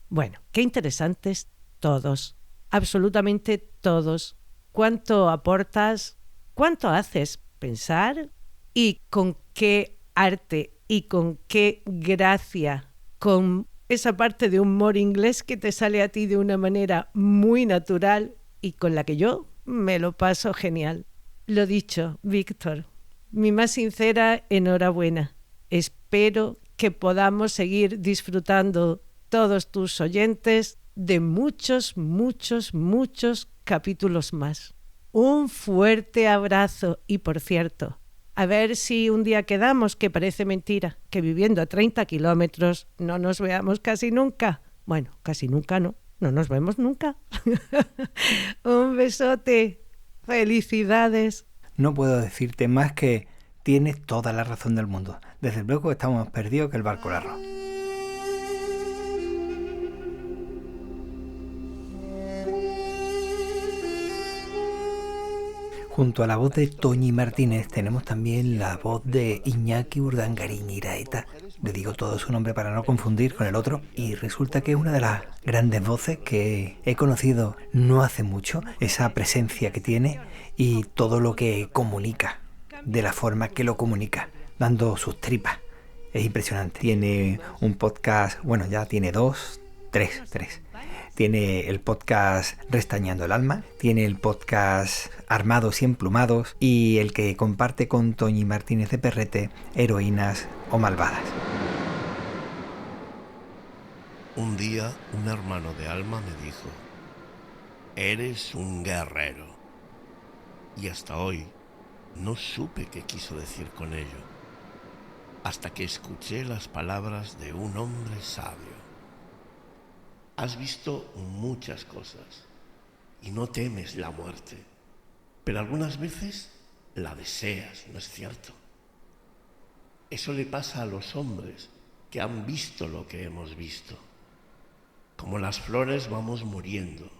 Bueno, qué interesantes todos, absolutamente todos. Cuánto aportas, cuánto haces pensar y con qué arte y con qué gracia, con esa parte de humor inglés que te sale a ti de una manera muy natural y con la que yo me lo paso genial. Lo dicho, Víctor, mi más sincera enhorabuena. Espero que podamos seguir disfrutando todos tus oyentes de muchos capítulos más. Un fuerte abrazo y, por cierto, a ver si un día quedamos, que parece mentira, que viviendo a 30 kilómetros no nos veamos casi nunca. Bueno, casi nunca no nos vemos nunca. Un besote, felicidades. No puedo decirte más que tienes toda la razón del mundo. Desde luego estamos más perdidos que el barco larro. Junto a la voz de Toñi Martínez tenemos también la voz de Iñaki Urdangarín Iraeta. Le digo todo su nombre para no confundir con el otro, y resulta que es una de las grandes voces que he conocido no hace mucho, esa presencia que tiene y todo lo que comunica, de la forma que lo comunica, dando sus tripas. Es impresionante. Tiene un podcast, bueno, ya tiene tres. Tiene el podcast Restañando el Alma, tiene el podcast Armados y Emplumados y el que comparte con Toñi Martínez de Perrete, Heroínas o Malvadas. Un día un hermano de alma me dijo: eres un guerrero. Y hasta hoy no supe qué quiso decir con ello, hasta que escuché las palabras de un hombre sabio. Has visto muchas cosas y no temes la muerte, pero algunas veces la deseas, ¿no es cierto? Eso le pasa a los hombres que que han visto lo que hemos visto. Como las flores vamos muriendo.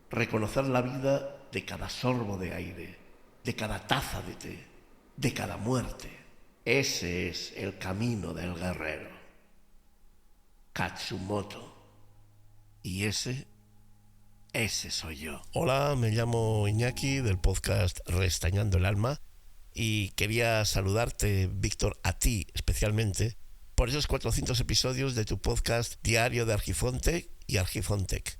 Reconocer la vida de cada sorbo de aire, de cada taza de té, de cada muerte. Ese es el camino del guerrero. Katsumoto. Y ese soy yo. Hola, me llamo Iñaki del podcast Restañando el Alma y quería saludarte, Víctor, a ti especialmente, por esos 400 episodios de tu podcast Diario de Argifonte y Argifontec.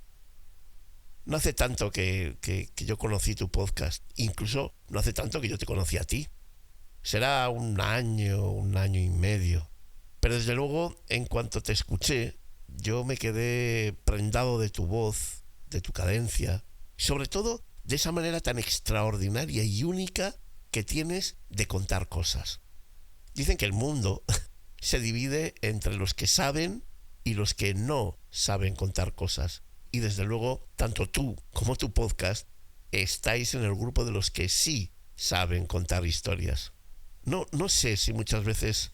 No hace tanto que yo conocí tu podcast, incluso no hace tanto que yo te conocí a ti. Será un año y medio. Pero desde luego, en cuanto te escuché, yo me quedé prendado de tu voz, de tu cadencia, sobre todo de esa manera tan extraordinaria y única que tienes de contar cosas. Dicen que el mundo se divide entre los que saben y los que no saben contar cosas. Y desde luego, tanto tú como tu podcast estáis en el grupo de los que sí saben contar historias. No sé si muchas veces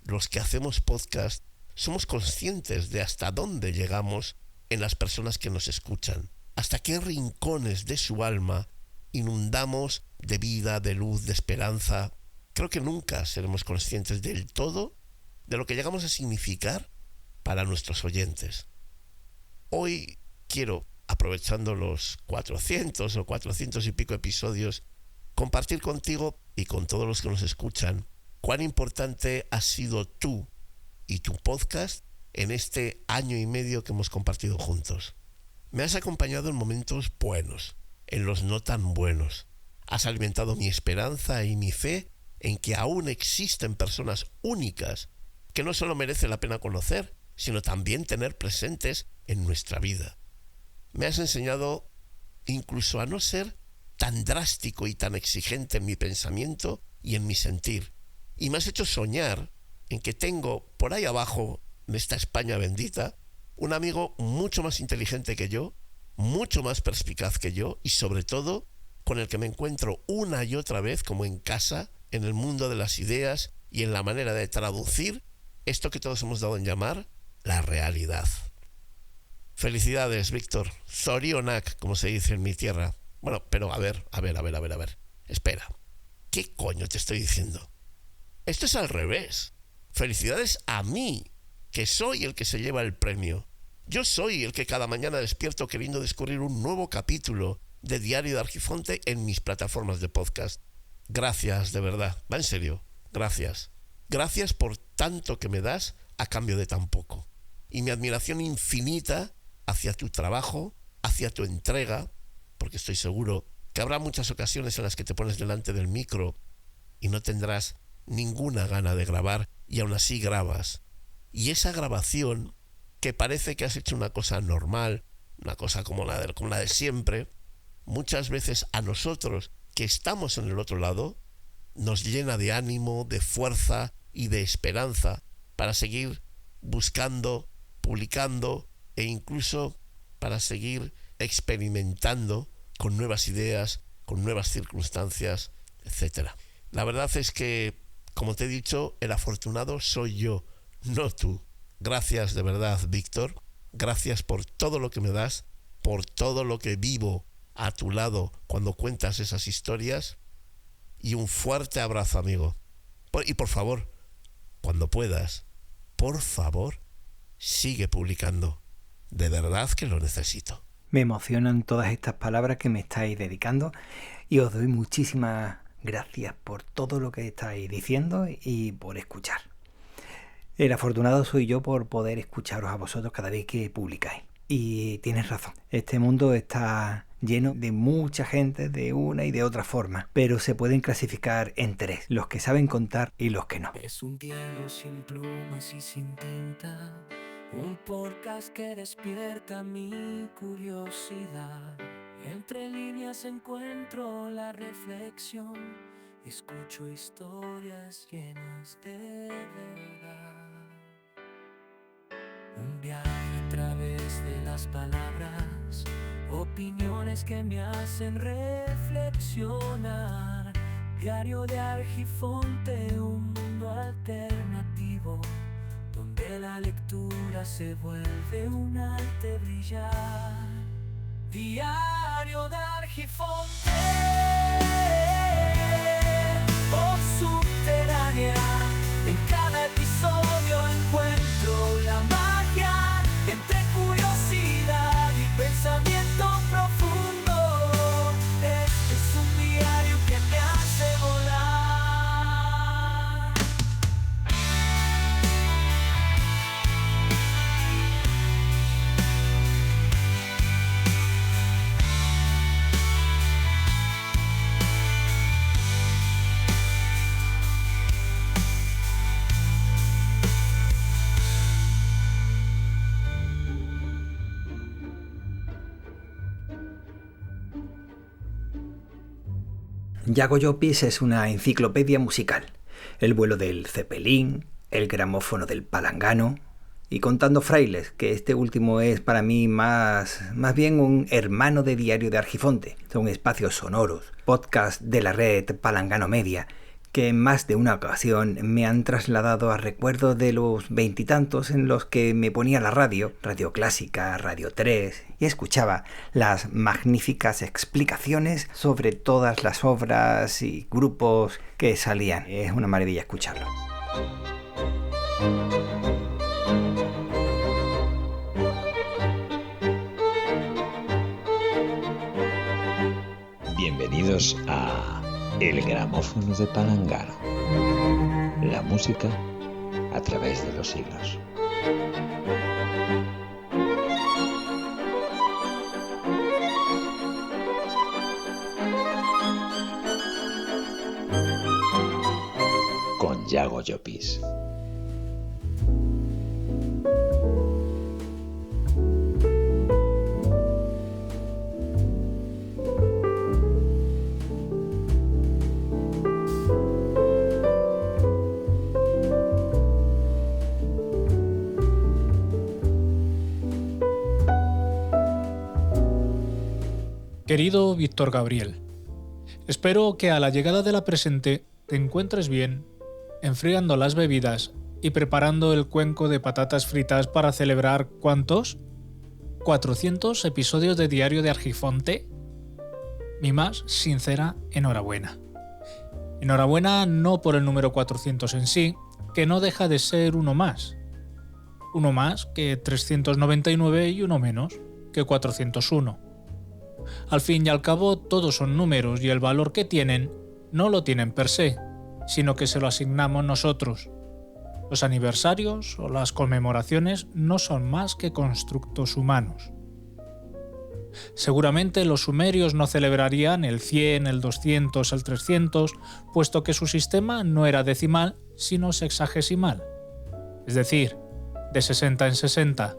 los que hacemos podcast somos conscientes de hasta dónde llegamos en las personas que nos escuchan, hasta qué rincones de su alma inundamos de vida, de luz, de esperanza. Creo que nunca seremos conscientes del todo de lo que llegamos a significar para nuestros oyentes. Hoy quiero, aprovechando los 400 o 400 y pico episodios, compartir contigo y con todos los que nos escuchan cuán importante has sido tú y tu podcast en este año y medio que hemos compartido juntos. Me has acompañado en momentos buenos, en los no tan buenos. Has alimentado mi esperanza y mi fe en que aún existen personas únicas que no solo merece la pena conocer, sino también tener presentes en nuestra vida. Me has enseñado incluso a no ser tan drástico y tan exigente en mi pensamiento y en mi sentir. Y me has hecho soñar en que tengo por ahí abajo, en esta España bendita, un amigo mucho más inteligente que yo, mucho más perspicaz que yo y sobre todo con el que me encuentro una y otra vez como en casa, en el mundo de las ideas y en la manera de traducir esto que todos hemos dado en llamar la realidad. Felicidades, Víctor. Zorionak, como se dice en mi tierra. Bueno, pero a ver. Espera. ¿Qué coño te estoy diciendo? Esto es al revés. Felicidades a mí, que soy el que se lleva el premio. Yo soy el que cada mañana despierto queriendo descubrir un nuevo capítulo de Diario de Argifonte en mis plataformas de podcast. Gracias, de verdad. Va en serio. Gracias. Gracias por tanto que me das a cambio de tan poco. Y mi admiración infinita hacia tu trabajo, hacia tu entrega, porque estoy seguro que habrá muchas ocasiones en las que te pones delante del micro y no tendrás ninguna gana de grabar y aún así grabas. Y esa grabación, que parece que has hecho una cosa normal, una cosa como la de siempre, muchas veces a nosotros que estamos en el otro lado, nos llena de ánimo, de fuerza y de esperanza para seguir buscando, publicando e incluso para seguir experimentando con nuevas ideas, con nuevas circunstancias, etc. La verdad es que, como te he dicho, el afortunado soy yo, no tú. Gracias de verdad, Víctor. Gracias por todo lo que me das, por todo lo que vivo a tu lado cuando cuentas esas historias. Y un fuerte abrazo, amigo. Y por favor, cuando puedas, por favor, sigue publicando. De verdad que lo necesito. Me emocionan todas estas palabras que me estáis dedicando y os doy muchísimas gracias por todo lo que estáis diciendo y por escuchar. El afortunado soy yo por poder escucharos a vosotros cada vez que publicáis. Y tienes razón, este mundo está lleno de mucha gente de una y de otra forma, pero se pueden clasificar en tres: los que saben contar y los que no. Es un diario sin plumas y sin tinta, un podcast que despierta mi curiosidad. Entre líneas encuentro la reflexión, escucho historias llenas de verdad. Un viaje a través de las palabras, opiniones que me hacen reflexionar. Diario de Argifonte, un mundo alternativo donde que la lectura se vuelve un arte brillar. Diario de Argifonte, voz subterránea. En cada episodio encuentro la magia entre curiosidad y pensamiento profundo. Este es un diario que me hace volar. Yago Llopis es una enciclopedia musical. El vuelo del Zeppelin, el gramófono del Palangano y Contando Frailes, que este último es para mí más bien un hermano de Diario de Argifonte. Son espacios sonoros, podcast de la red Palangano Media, que en más de una ocasión me han trasladado a recuerdos de los veintitantos en los que me ponía la radio clásica, Radio 3, y escuchaba las magníficas explicaciones sobre todas las obras y grupos que salían. Es una maravilla escucharlo. Bienvenidos a El gramófono de Palangano. La música a través de los siglos. Con Yago Llopis. Querido Víctor Gabriel, espero que a la llegada de la presente te encuentres bien, enfriando las bebidas y preparando el cuenco de patatas fritas para celebrar ¿cuántos? ¿400 episodios de Diario de Argifonte? Mi más sincera enhorabuena. Enhorabuena no por el número 400 en sí, que no deja de ser uno más. Uno más que 399 y uno menos que 401. Al fin y al cabo, todos son números y el valor que tienen no lo tienen per se, sino que se lo asignamos nosotros. Los aniversarios o las conmemoraciones no son más que constructos humanos. Seguramente los sumerios no celebrarían el 100, el 200, el 300, puesto que su sistema no era decimal, sino sexagesimal, es decir, de 60 en 60,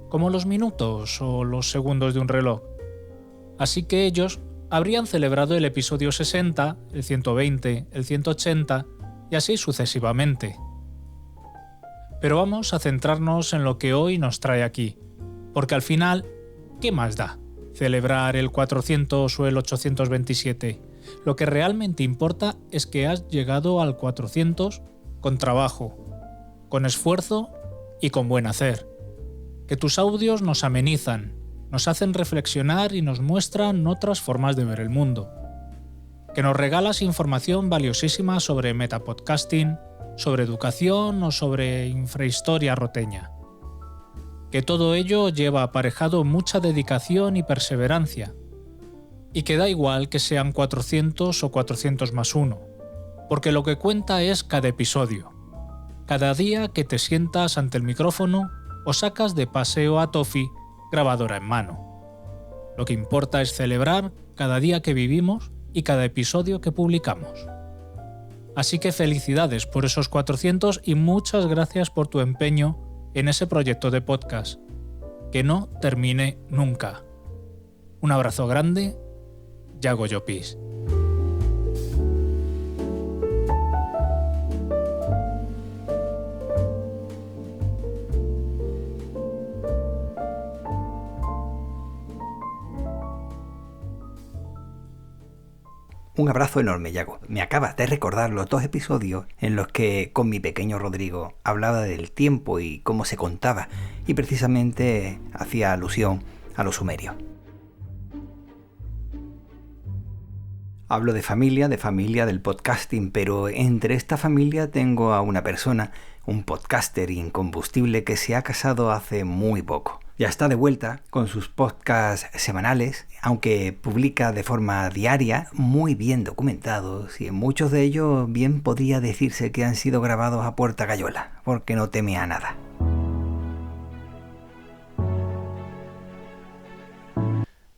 como los minutos o los segundos de un reloj. Así que ellos habrían celebrado el episodio 60, el 120, el 180 y así sucesivamente. Pero vamos a centrarnos en lo que hoy nos trae aquí, porque al final, ¿qué más da? Celebrar el 400 o el 827. Lo que realmente importa es que has llegado al 400 con trabajo, con esfuerzo y con buen hacer. Que tus audios nos amenizan, nos hacen reflexionar y nos muestran otras formas de ver el mundo. Que nos regalas información valiosísima sobre metapodcasting, sobre educación o sobre infrahistoria roteña. Que todo ello lleva aparejado mucha dedicación y perseverancia. Y que da igual que sean 400 o 400 más 1, porque lo que cuenta es cada episodio. Cada día que te sientas ante el micrófono o sacas de paseo a Tofi grabadora en mano. Lo que importa es celebrar cada día que vivimos y cada episodio que publicamos. Así que felicidades por esos 400 y muchas gracias por tu empeño en ese proyecto de podcast. Que no termine nunca. Un abrazo grande, Yago Llopis. Un abrazo enorme, Yago. Me acabas de recordar los 2 episodios en los que con mi pequeño Rodrigo hablaba del tiempo y cómo se contaba, y precisamente hacía alusión a los sumerios. Hablo de familia del podcasting, pero entre esta familia tengo a una persona, un podcaster incombustible que se ha casado hace muy poco. Ya está de vuelta con sus podcasts semanales, aunque publica de forma diaria, muy bien documentados, y en muchos de ellos bien podría decirse que han sido grabados a puerta gallola, porque no teme a nada.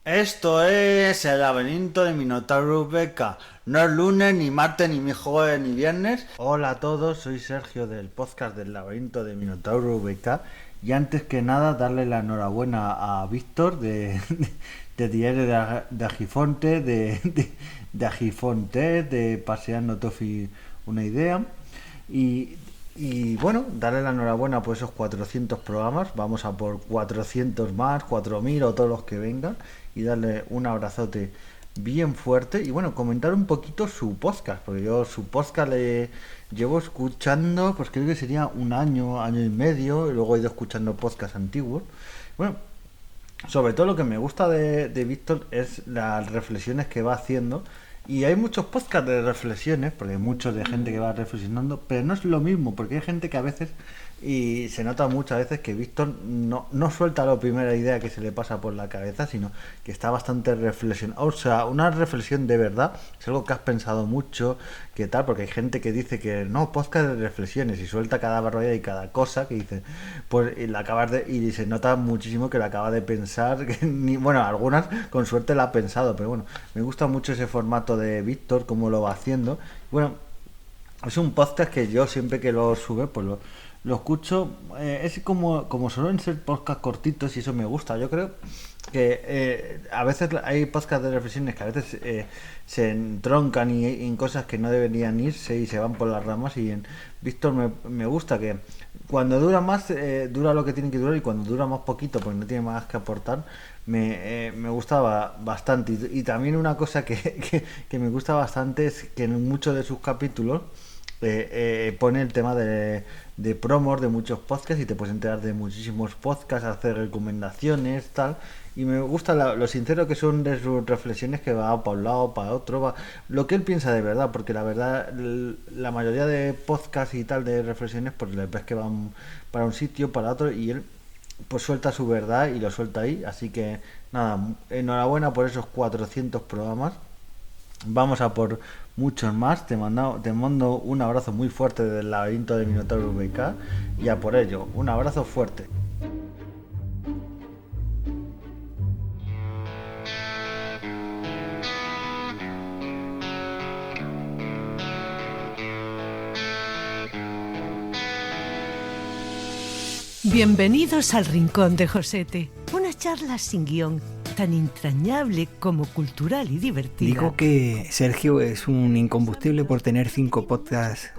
Esto es el laberinto de Minotauro Beca. No es lunes, ni martes, ni jueves, ni viernes. Hola a todos, soy Sergio del podcast del laberinto de Minotauro Beca. Y antes que nada, darle la enhorabuena a Víctor de Diario de Agifonte, de Agifonte, de Paseando Tofi una idea. Y bueno, darle la enhorabuena por esos 400 programas. Vamos a por 400 más, 4000 o todos los que vengan. Y darle un abrazote bien fuerte. Y bueno, comentar un poquito su podcast, porque yo su podcast le llevo escuchando, pues creo que sería un año y medio. Y luego he ido escuchando podcasts antiguos. Bueno, sobre todo lo que me gusta de Víctor es las reflexiones que va haciendo. Y hay muchos podcasts de reflexiones, porque hay muchos de gente que va reflexionando, pero no es lo mismo, porque hay gente que a veces, y se nota muchas veces que Víctor no suelta la primera idea que se le pasa por la cabeza, sino que está bastante reflexionado. O sea, una reflexión de verdad, es algo que has pensado mucho, que tal, porque hay gente que dice que no, podcast de reflexiones, y suelta cada barbaridad y cada cosa que dice, pues y se nota muchísimo que la acaba de pensar, bueno, algunas con suerte la ha pensado, pero bueno, me gusta mucho ese formato de Víctor, cómo lo va haciendo. Bueno, es un podcast que yo siempre que lo sube, pues lo escucho, es como suelen ser podcasts cortitos y eso me gusta. Yo creo que a veces hay podcasts de reflexiones que a veces se entroncan y en cosas que no deberían irse y se van por las ramas, y en Víctor me gusta que cuando dura más, dura lo que tiene que durar, y cuando dura más poquito, porque no tiene más que aportar, me gustaba bastante. Y también una cosa que me gusta bastante es que en muchos de sus capítulos pone el tema de promos de muchos podcasts, y te puedes enterar de muchísimos podcasts, hacer recomendaciones, tal. Y me gusta lo sincero que son de sus reflexiones, que va para un lado, para otro, va lo que él piensa de verdad, porque la verdad, la mayoría de podcasts y tal de reflexiones, pues les ves que van para un sitio, para otro, y él pues suelta su verdad y lo suelta ahí. Así que nada, enhorabuena por esos 400 programas. Vamos a por muchos más. Te mando un abrazo muy fuerte del laberinto de Minotauro VK, y a por ello, un abrazo fuerte. Bienvenidos al Rincón de Josete, una charla sin guión, tan entrañable como cultural y divertida. Digo que Sergio es un incombustible por tener 5 podcasts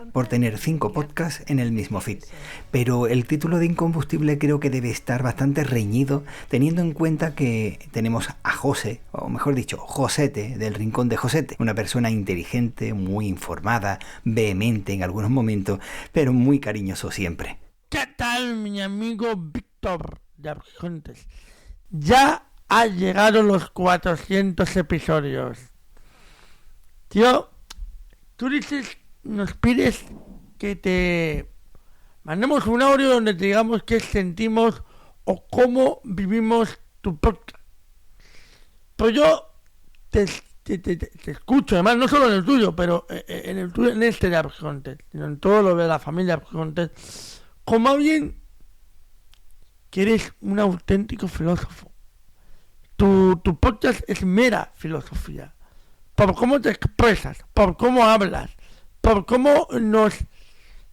en el mismo feed, pero el título de incombustible creo que debe estar bastante reñido, teniendo en cuenta que tenemos a José, o mejor dicho, Josete, del Rincón de Josete, una persona inteligente, muy informada, vehemente en algunos momentos, pero muy cariñoso siempre. ¿Qué tal, mi amigo Víctor de Argentes? Ya han llegado los 400 episodios. Tío, tú dices, nos pides que te mandemos un audio donde te digamos qué sentimos o cómo vivimos tu podcast. Pues yo te escucho, además no solo en el tuyo, pero en el tuyo, en este de Argentes, sino en todo lo de la familia Argentes, como alguien que eres un auténtico filósofo. Tu podcast es mera filosofía. Por cómo te expresas, por cómo hablas, por cómo nos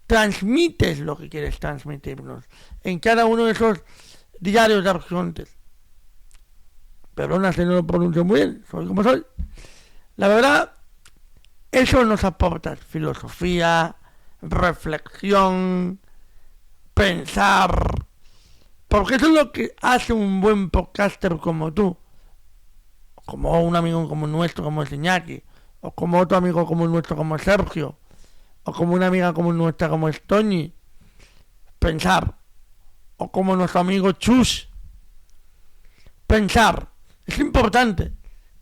transmites lo que quieres transmitirnos en cada uno de esos diarios de Argentes. Perdona si no lo pronuncio muy bien, soy como soy. La verdad, eso nos aporta filosofía, reflexión, pensar, porque eso es lo que hace un buen podcaster como tú, como un amigo como nuestro, como es Iñaki, o como otro amigo como el nuestro, como Sergio, o como una amiga como nuestra, como es Toñi, pensar, o como nuestro amigo Chus, pensar. Es importante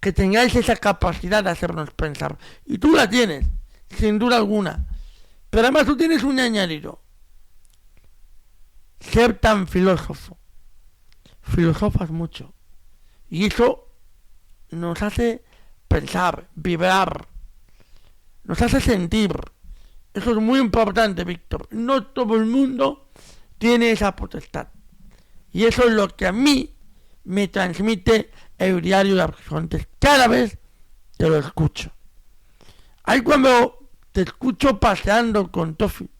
que tengáis esa capacidad de hacernos pensar, y tú la tienes, sin duda alguna, pero además tú tienes un añadido: ser tan filósofo. Filosofas mucho, y eso nos hace pensar, vibrar, nos hace sentir. Eso es muy importante, Víctor. No todo el mundo tiene esa potestad, y eso es lo que a mí me transmite el diario de Argifontes cada vez que lo escucho. Ahí cuando te escucho paseando con Tofi,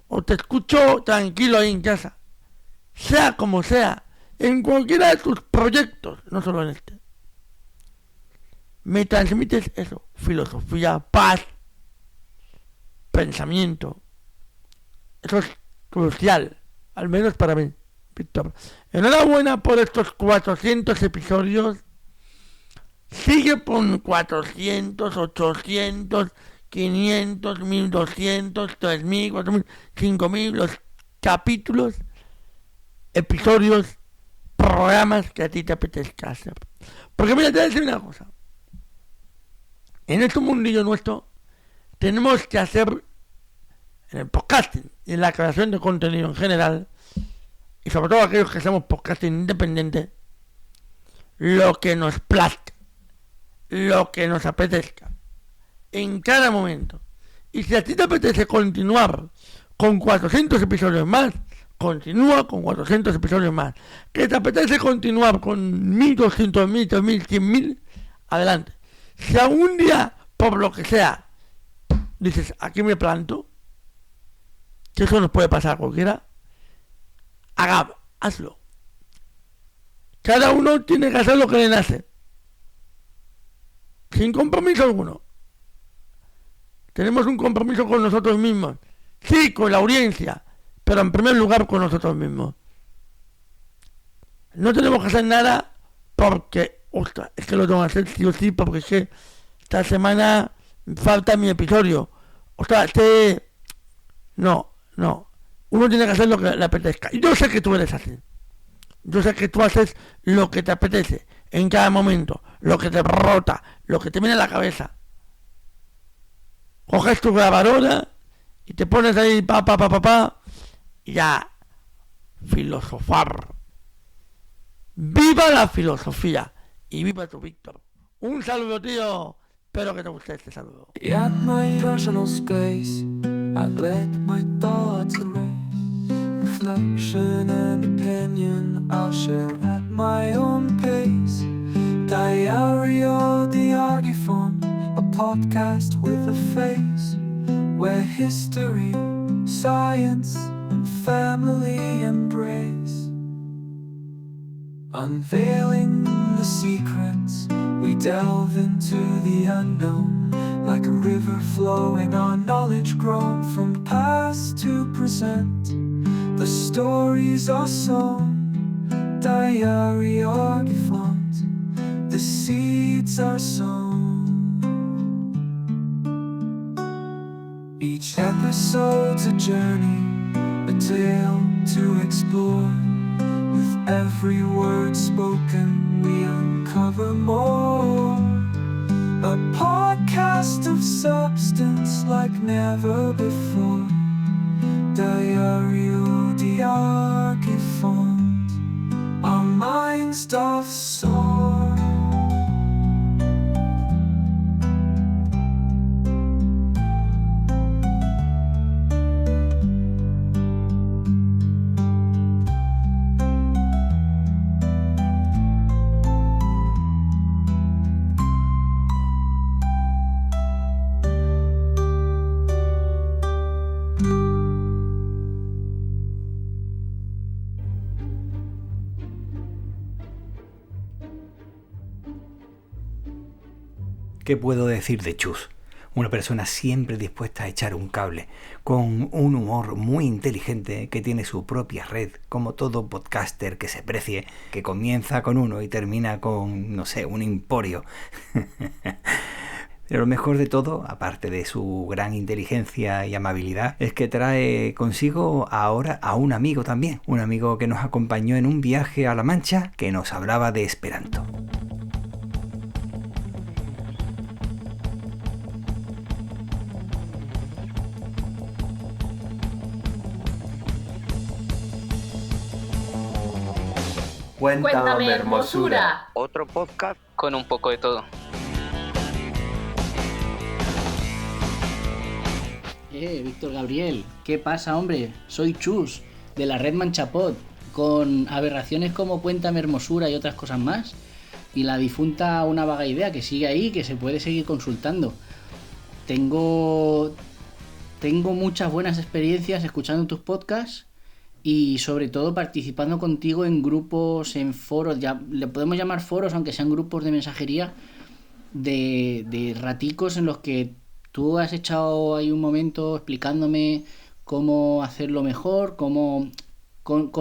o te escucho tranquilo ahí en casa, sea como sea, en cualquiera de tus proyectos, no solo en este, me transmites eso: filosofía, paz, pensamiento. Eso es crucial, al menos para mí, Víctor. Enhorabuena por estos 400 episodios. Sigue con 400, 800, 500, 1200, 3000, 4000, 5000, los capítulos, episodios, programas que a ti te apetezca hacer. Porque mira, te voy a decir una cosa. En este mundillo nuestro tenemos que hacer, en el podcasting y en la creación de contenido en general, y sobre todo aquellos que hacemos podcasting independiente, lo que nos plazca, lo que nos apetezca, en cada momento. Y si a ti te apetece continuar con 400 episodios más, continúa con 400 episodios más. Que te apetece continuar con 1200, 1000, 3000, 100.000, adelante. Si algún día, por lo que sea, dices, aquí me planto, que eso nos puede pasar a cualquiera, hazlo. Cada uno tiene que hacer lo que le nace, sin compromiso alguno. Tenemos un compromiso con nosotros mismos, sí, con la audiencia, pero en primer lugar con nosotros mismos. No tenemos que hacer nada porque, ostras, es que lo tengo que hacer sí o sí, porque es que esta semana falta mi episodio. Ostras, no. Uno tiene que hacer lo que le apetezca. Y yo sé que tú eres así. Yo sé que tú haces lo que te apetece en cada momento, lo que te brota, lo que te viene a la cabeza. Coges tu grabadora y te pones ahí y ya filosofar. ¡Viva la filosofía! Y viva tu Víctor. Un saludo, tío. Espero que te guste este saludo. At my personal space, I let my thoughts erase. Reflection and opinion I'll share at my own pace. Diary of the Argiphone, a podcast with a face, where history, science, and family embrace. Unveiling the secrets, we delve into the unknown, like a river flowing on knowledge grown from past to present. The stories are sown, Diary Argiphont, the seeds are sown. Each episode's a journey, a tale to explore. With every word spoken, we uncover more. A podcast of substance like never before. Diary of the Argiphont, our minds doth soar. ¿Qué puedo decir de Chus? Una persona siempre dispuesta a echar un cable, con un humor muy inteligente, que tiene su propia red, como todo podcaster que se precie, que comienza con uno y termina con, no sé, un emporio. Pero lo mejor de todo, aparte de su gran inteligencia y amabilidad, es que trae consigo ahora a un amigo también, un amigo que nos acompañó en un viaje a La Mancha, que nos hablaba de Esperanto. Cuéntame, hermosura. Otro podcast con un poco de todo. Víctor Gabriel, ¿qué pasa, hombre? Soy Chus, de la red Manchapod, con aberraciones como Cuéntame hermosura y otras cosas más. Y la difunta Una vaga idea, que sigue ahí, que se puede seguir consultando. Tengo muchas buenas experiencias escuchando tus podcasts y sobre todo participando contigo en grupos, en foros, ya le podemos llamar foros, aunque sean grupos de mensajería, de raticos en los que tú has echado ahí un momento explicándome cómo hacerlo mejor, con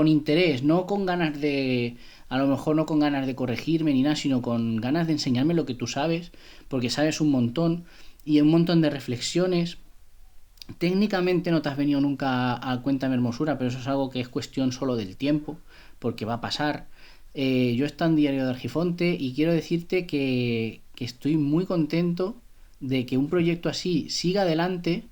interés, no con ganas de, a lo mejor no con ganas de corregirme ni nada, sino con ganas de enseñarme lo que tú sabes, porque sabes un montón, y un montón de reflexiones. Técnicamente no te has venido nunca a Cuéntame hermosura, pero eso es algo que es cuestión solo del tiempo, porque va a pasar. Yo estoy en Diario de Argifonte y quiero decirte que estoy muy contento de que un proyecto así siga adelante,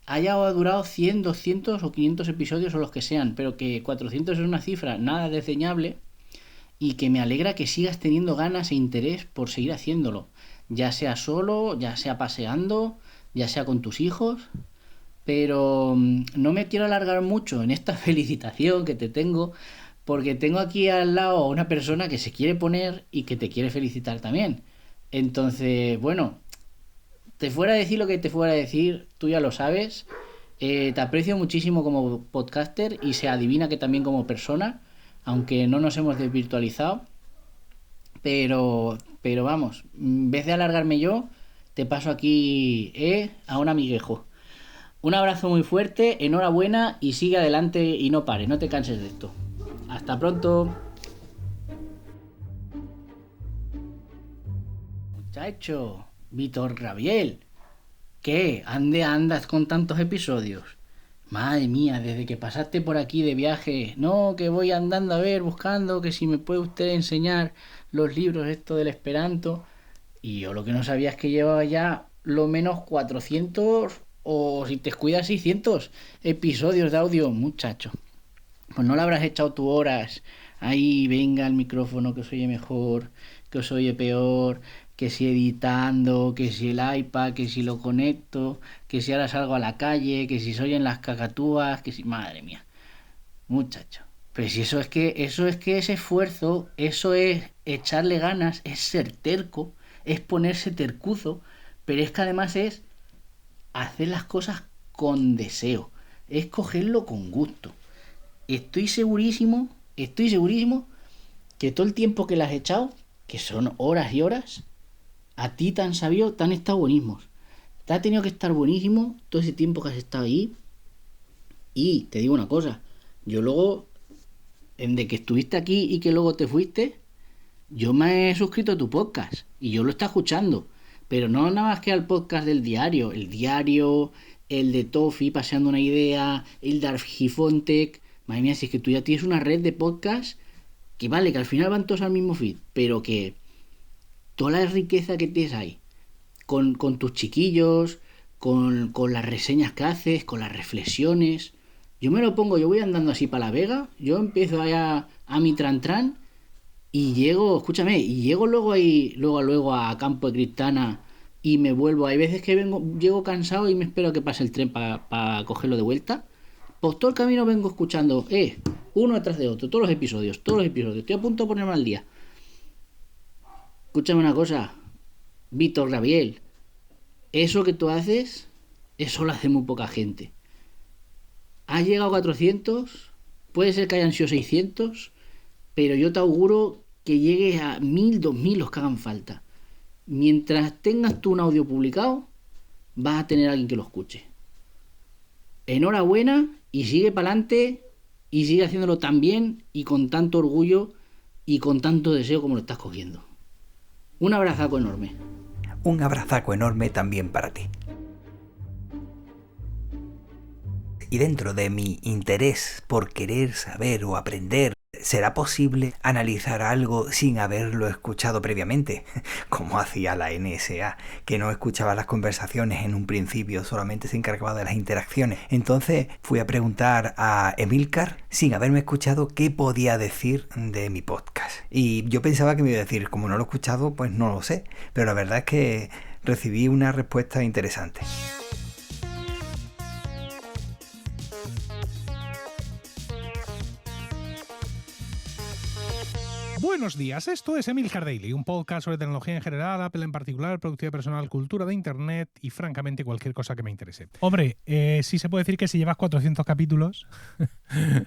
haya durado 100, 200 o 500 episodios o los que sean, pero que 400 es una cifra nada desdeñable, y que me alegra que sigas teniendo ganas e interés por seguir haciéndolo, ya sea solo, ya sea paseando, ya sea con tus hijos. Pero no me quiero alargar mucho en esta felicitación que te tengo, porque tengo aquí al lado a una persona que se quiere poner y que te quiere felicitar también. Entonces, bueno, te fuera a decir lo que te fuera a decir, tú ya lo sabes. Te aprecio muchísimo como podcaster y se adivina que también como persona, aunque no nos hemos desvirtualizado. Pero vamos, en vez de alargarme yo, te paso aquí a un amiguejo. Un abrazo muy fuerte, enhorabuena y sigue adelante y no pares, no te canses de esto. Hasta pronto. Muchacho, Víctor Gabriel, ¿qué? ¿Ande andas con tantos episodios? Madre mía, desde que pasaste por aquí de viaje, no, que voy andando a ver, buscando, que si me puede usted enseñar los libros esto del Esperanto. Y yo lo que no sabía es que llevaba ya lo menos 400 o si te cuidas 600 episodios de audio, muchacho. Pues no le habrás echado tus horas. Ahí venga el micrófono que os oye mejor, que os oye peor, que si editando, que si el iPad, que si lo conecto, que si ahora salgo a la calle, que si se oyen las cacatúas, que si... Madre mía, muchacho. Pero si eso es que es esfuerzo, eso es echarle ganas, es ser terco, es ponerse tercuzo, pero es que además es hacer las cosas con deseo, es cogerlo con gusto. Estoy segurísimo que todo el tiempo que le has echado, que son horas y horas, a ti te han sabido, te han estado buenísimos. Te ha tenido que estar buenísimo todo ese tiempo que has estado ahí. Y te digo una cosa, yo luego, de que estuviste aquí y que luego te fuiste, yo me he suscrito a tu podcast y yo lo estoy escuchando, pero no nada más que al podcast del diario, el de Tofi paseando una idea, el de Argifontec. Madre mía, si es que tú ya tienes una red de podcasts que vale, que al final van todos al mismo feed, pero que toda la riqueza que tienes ahí, con tus chiquillos, con las reseñas que haces, con las reflexiones. Yo me lo pongo, yo voy andando así para La Vega, yo empiezo allá a mi tran y llego, escúchame, y llego luego a Campo de Criptana y me vuelvo. Hay veces que llego cansado y me espero a que pase el tren para cogerlo de vuelta. Pues todo el camino vengo escuchando, uno detrás de otro, todos los episodios. Estoy a punto de ponerme al día. Escúchame una cosa, Víctor Gabriel, eso que tú haces, eso lo hace muy poca gente. Has llegado a 400, puede ser que hayan sido 600, pero yo te auguro que llegues a 1000, 2000, los que hagan falta. Mientras tengas tú un audio publicado, vas a tener a alguien que lo escuche. Enhorabuena y sigue para adelante y sigue haciéndolo tan bien y con tanto orgullo y con tanto deseo como lo estás cogiendo. Un abrazaco enorme. Un abrazaco enorme también para ti. Y dentro de mi interés por querer saber o aprender, ¿será posible analizar algo sin haberlo escuchado previamente? Como hacía la NSA, que no escuchaba las conversaciones en un principio, solamente se encargaba de las interacciones. Entonces fui a preguntar a Emilcar, sin haberme escuchado, qué podía decir de mi podcast. Y yo pensaba que me iba a decir, como no lo he escuchado, pues no lo sé. Pero la verdad es que recibí una respuesta interesante. Buenos días, esto es Emilcar Daily, un podcast sobre tecnología en general, Apple en particular, productividad personal, cultura de internet y francamente cualquier cosa que me interese. Hombre, sí se puede decir que si llevas 400 capítulos,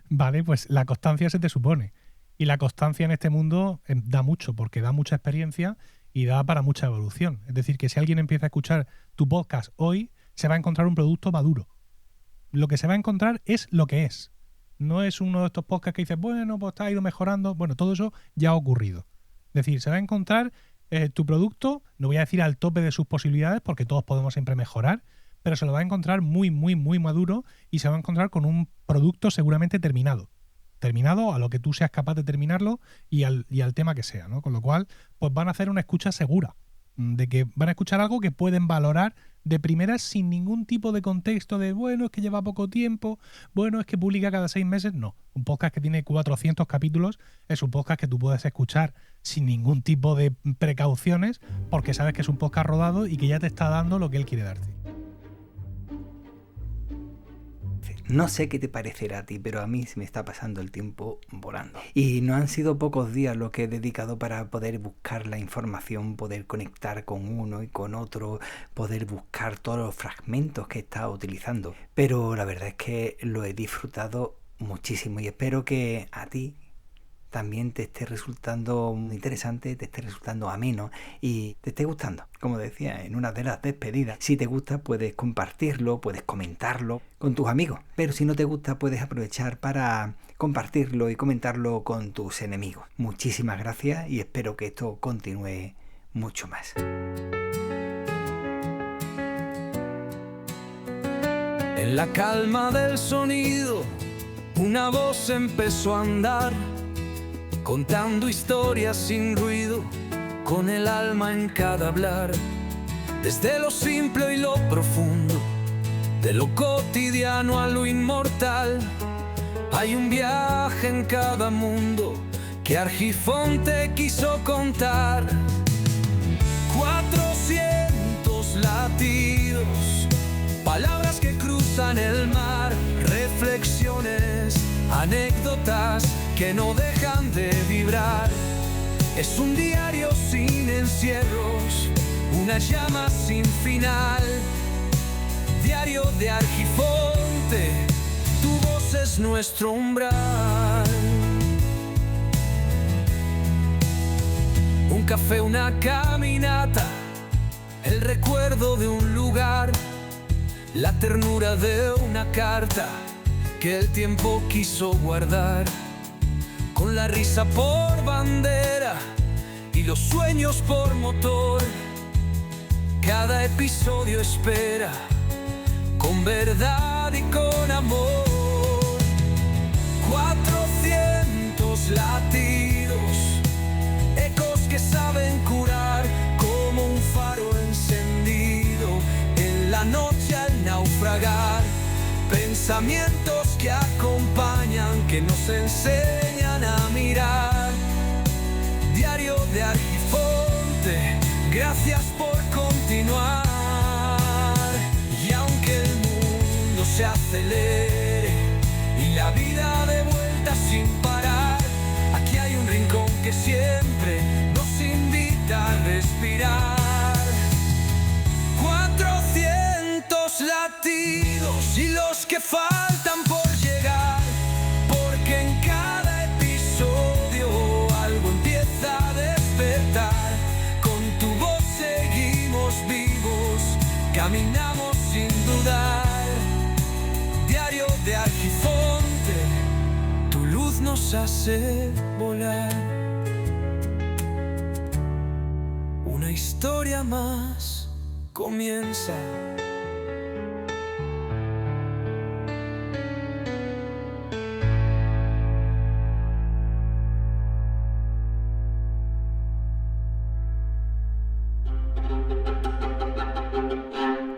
vale, pues la constancia se te supone. Y la constancia en este mundo da mucho, porque da mucha experiencia y da para mucha evolución. Es decir, que si alguien empieza a escuchar tu podcast hoy, se va a encontrar un producto maduro. Lo que se va a encontrar es lo que es. No es uno de estos podcasts que dices, bueno, pues ha ido mejorando. Bueno, todo eso ya ha ocurrido. Es decir, se va a encontrar tu producto, no voy a decir al tope de sus posibilidades, porque todos podemos siempre mejorar, pero se lo va a encontrar muy, muy, muy maduro y se va a encontrar con un producto seguramente terminado. Terminado a lo que tú seas capaz de terminarlo y al tema que sea, ¿no? Con lo cual, pues van a hacer una escucha segura, de que van a escuchar algo que pueden valorar de primeras sin ningún tipo de contexto de, bueno, es que lleva poco tiempo, bueno, es que publica cada 6 meses. No, un podcast que tiene 400 capítulos es un podcast que tú puedes escuchar sin ningún tipo de precauciones porque sabes que es un podcast rodado y que ya te está dando lo que él quiere darte. No sé qué te parecerá a ti, pero a mí se me está pasando el tiempo volando. Y no han sido pocos días lo que he dedicado para poder buscar la información, poder conectar con uno y con otro, poder buscar todos los fragmentos que he estado utilizando. Pero la verdad es que lo he disfrutado muchísimo y espero que a ti también te esté resultando muy interesante, te esté resultando ameno y te esté gustando. Como decía en una de las despedidas, si te gusta puedes compartirlo, puedes comentarlo con tus amigos, pero si no te gusta puedes aprovechar para compartirlo y comentarlo con tus enemigos. Muchísimas gracias y espero que esto continúe mucho más. En la calma del sonido, una voz empezó a andar, contando historias sin ruido, con el alma en cada hablar. Desde lo simple y lo profundo, de lo cotidiano a lo inmortal, hay un viaje en cada mundo que Argifonte quiso contar. 400 latidos, palabras que cruzan el mar, reflexiones, anécdotas que no dejan de vibrar. Es un diario sin encierros, una llama sin final. Diario de Argifonte, tu voz es nuestro umbral. Un café, una caminata, el recuerdo de un lugar, la ternura de una carta que el tiempo quiso guardar. Con la risa por bandera y los sueños por motor, cada episodio espera con verdad y con amor. 400 latidos, ecos que saben curar, como un faro encendido en la noche al naufragar. Pensamientos que acompañan, que nos enseñan a mirar. Diario de Argifonte, gracias por continuar. Y aunque el mundo se acelere y la vida de vuelta sin parar, aquí hay un rincón que siempre nos invita a respirar. 400 latidos y los que faltan por llegar, porque en cada episodio algo empieza a despertar. Con tu voz seguimos vivos, Caminamos sin dudar, diario de Argifonte, tu luz nos hace volar. Una historia más comienza.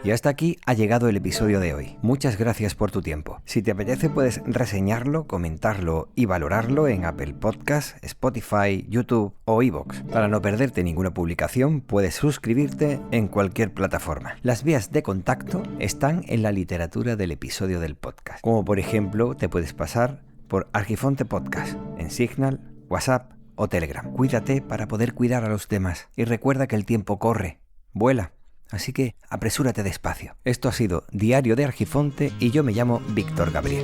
Y hasta aquí ha llegado el episodio de hoy. Muchas gracias por tu tiempo. Si te apetece puedes reseñarlo, comentarlo y valorarlo en Apple Podcasts, Spotify, YouTube o iVoox. Para no perderte ninguna publicación puedes suscribirte en cualquier plataforma. Las vías de contacto están en la literatura del episodio del podcast. Como por ejemplo te puedes pasar por Argifonte Podcast en Signal, WhatsApp o Telegram. Cuídate para poder cuidar a los demás. Y recuerda que el tiempo corre, vuela. Así que apresúrate despacio. Esto ha sido Diario de Argifonte y yo me llamo Víctor Gabriel.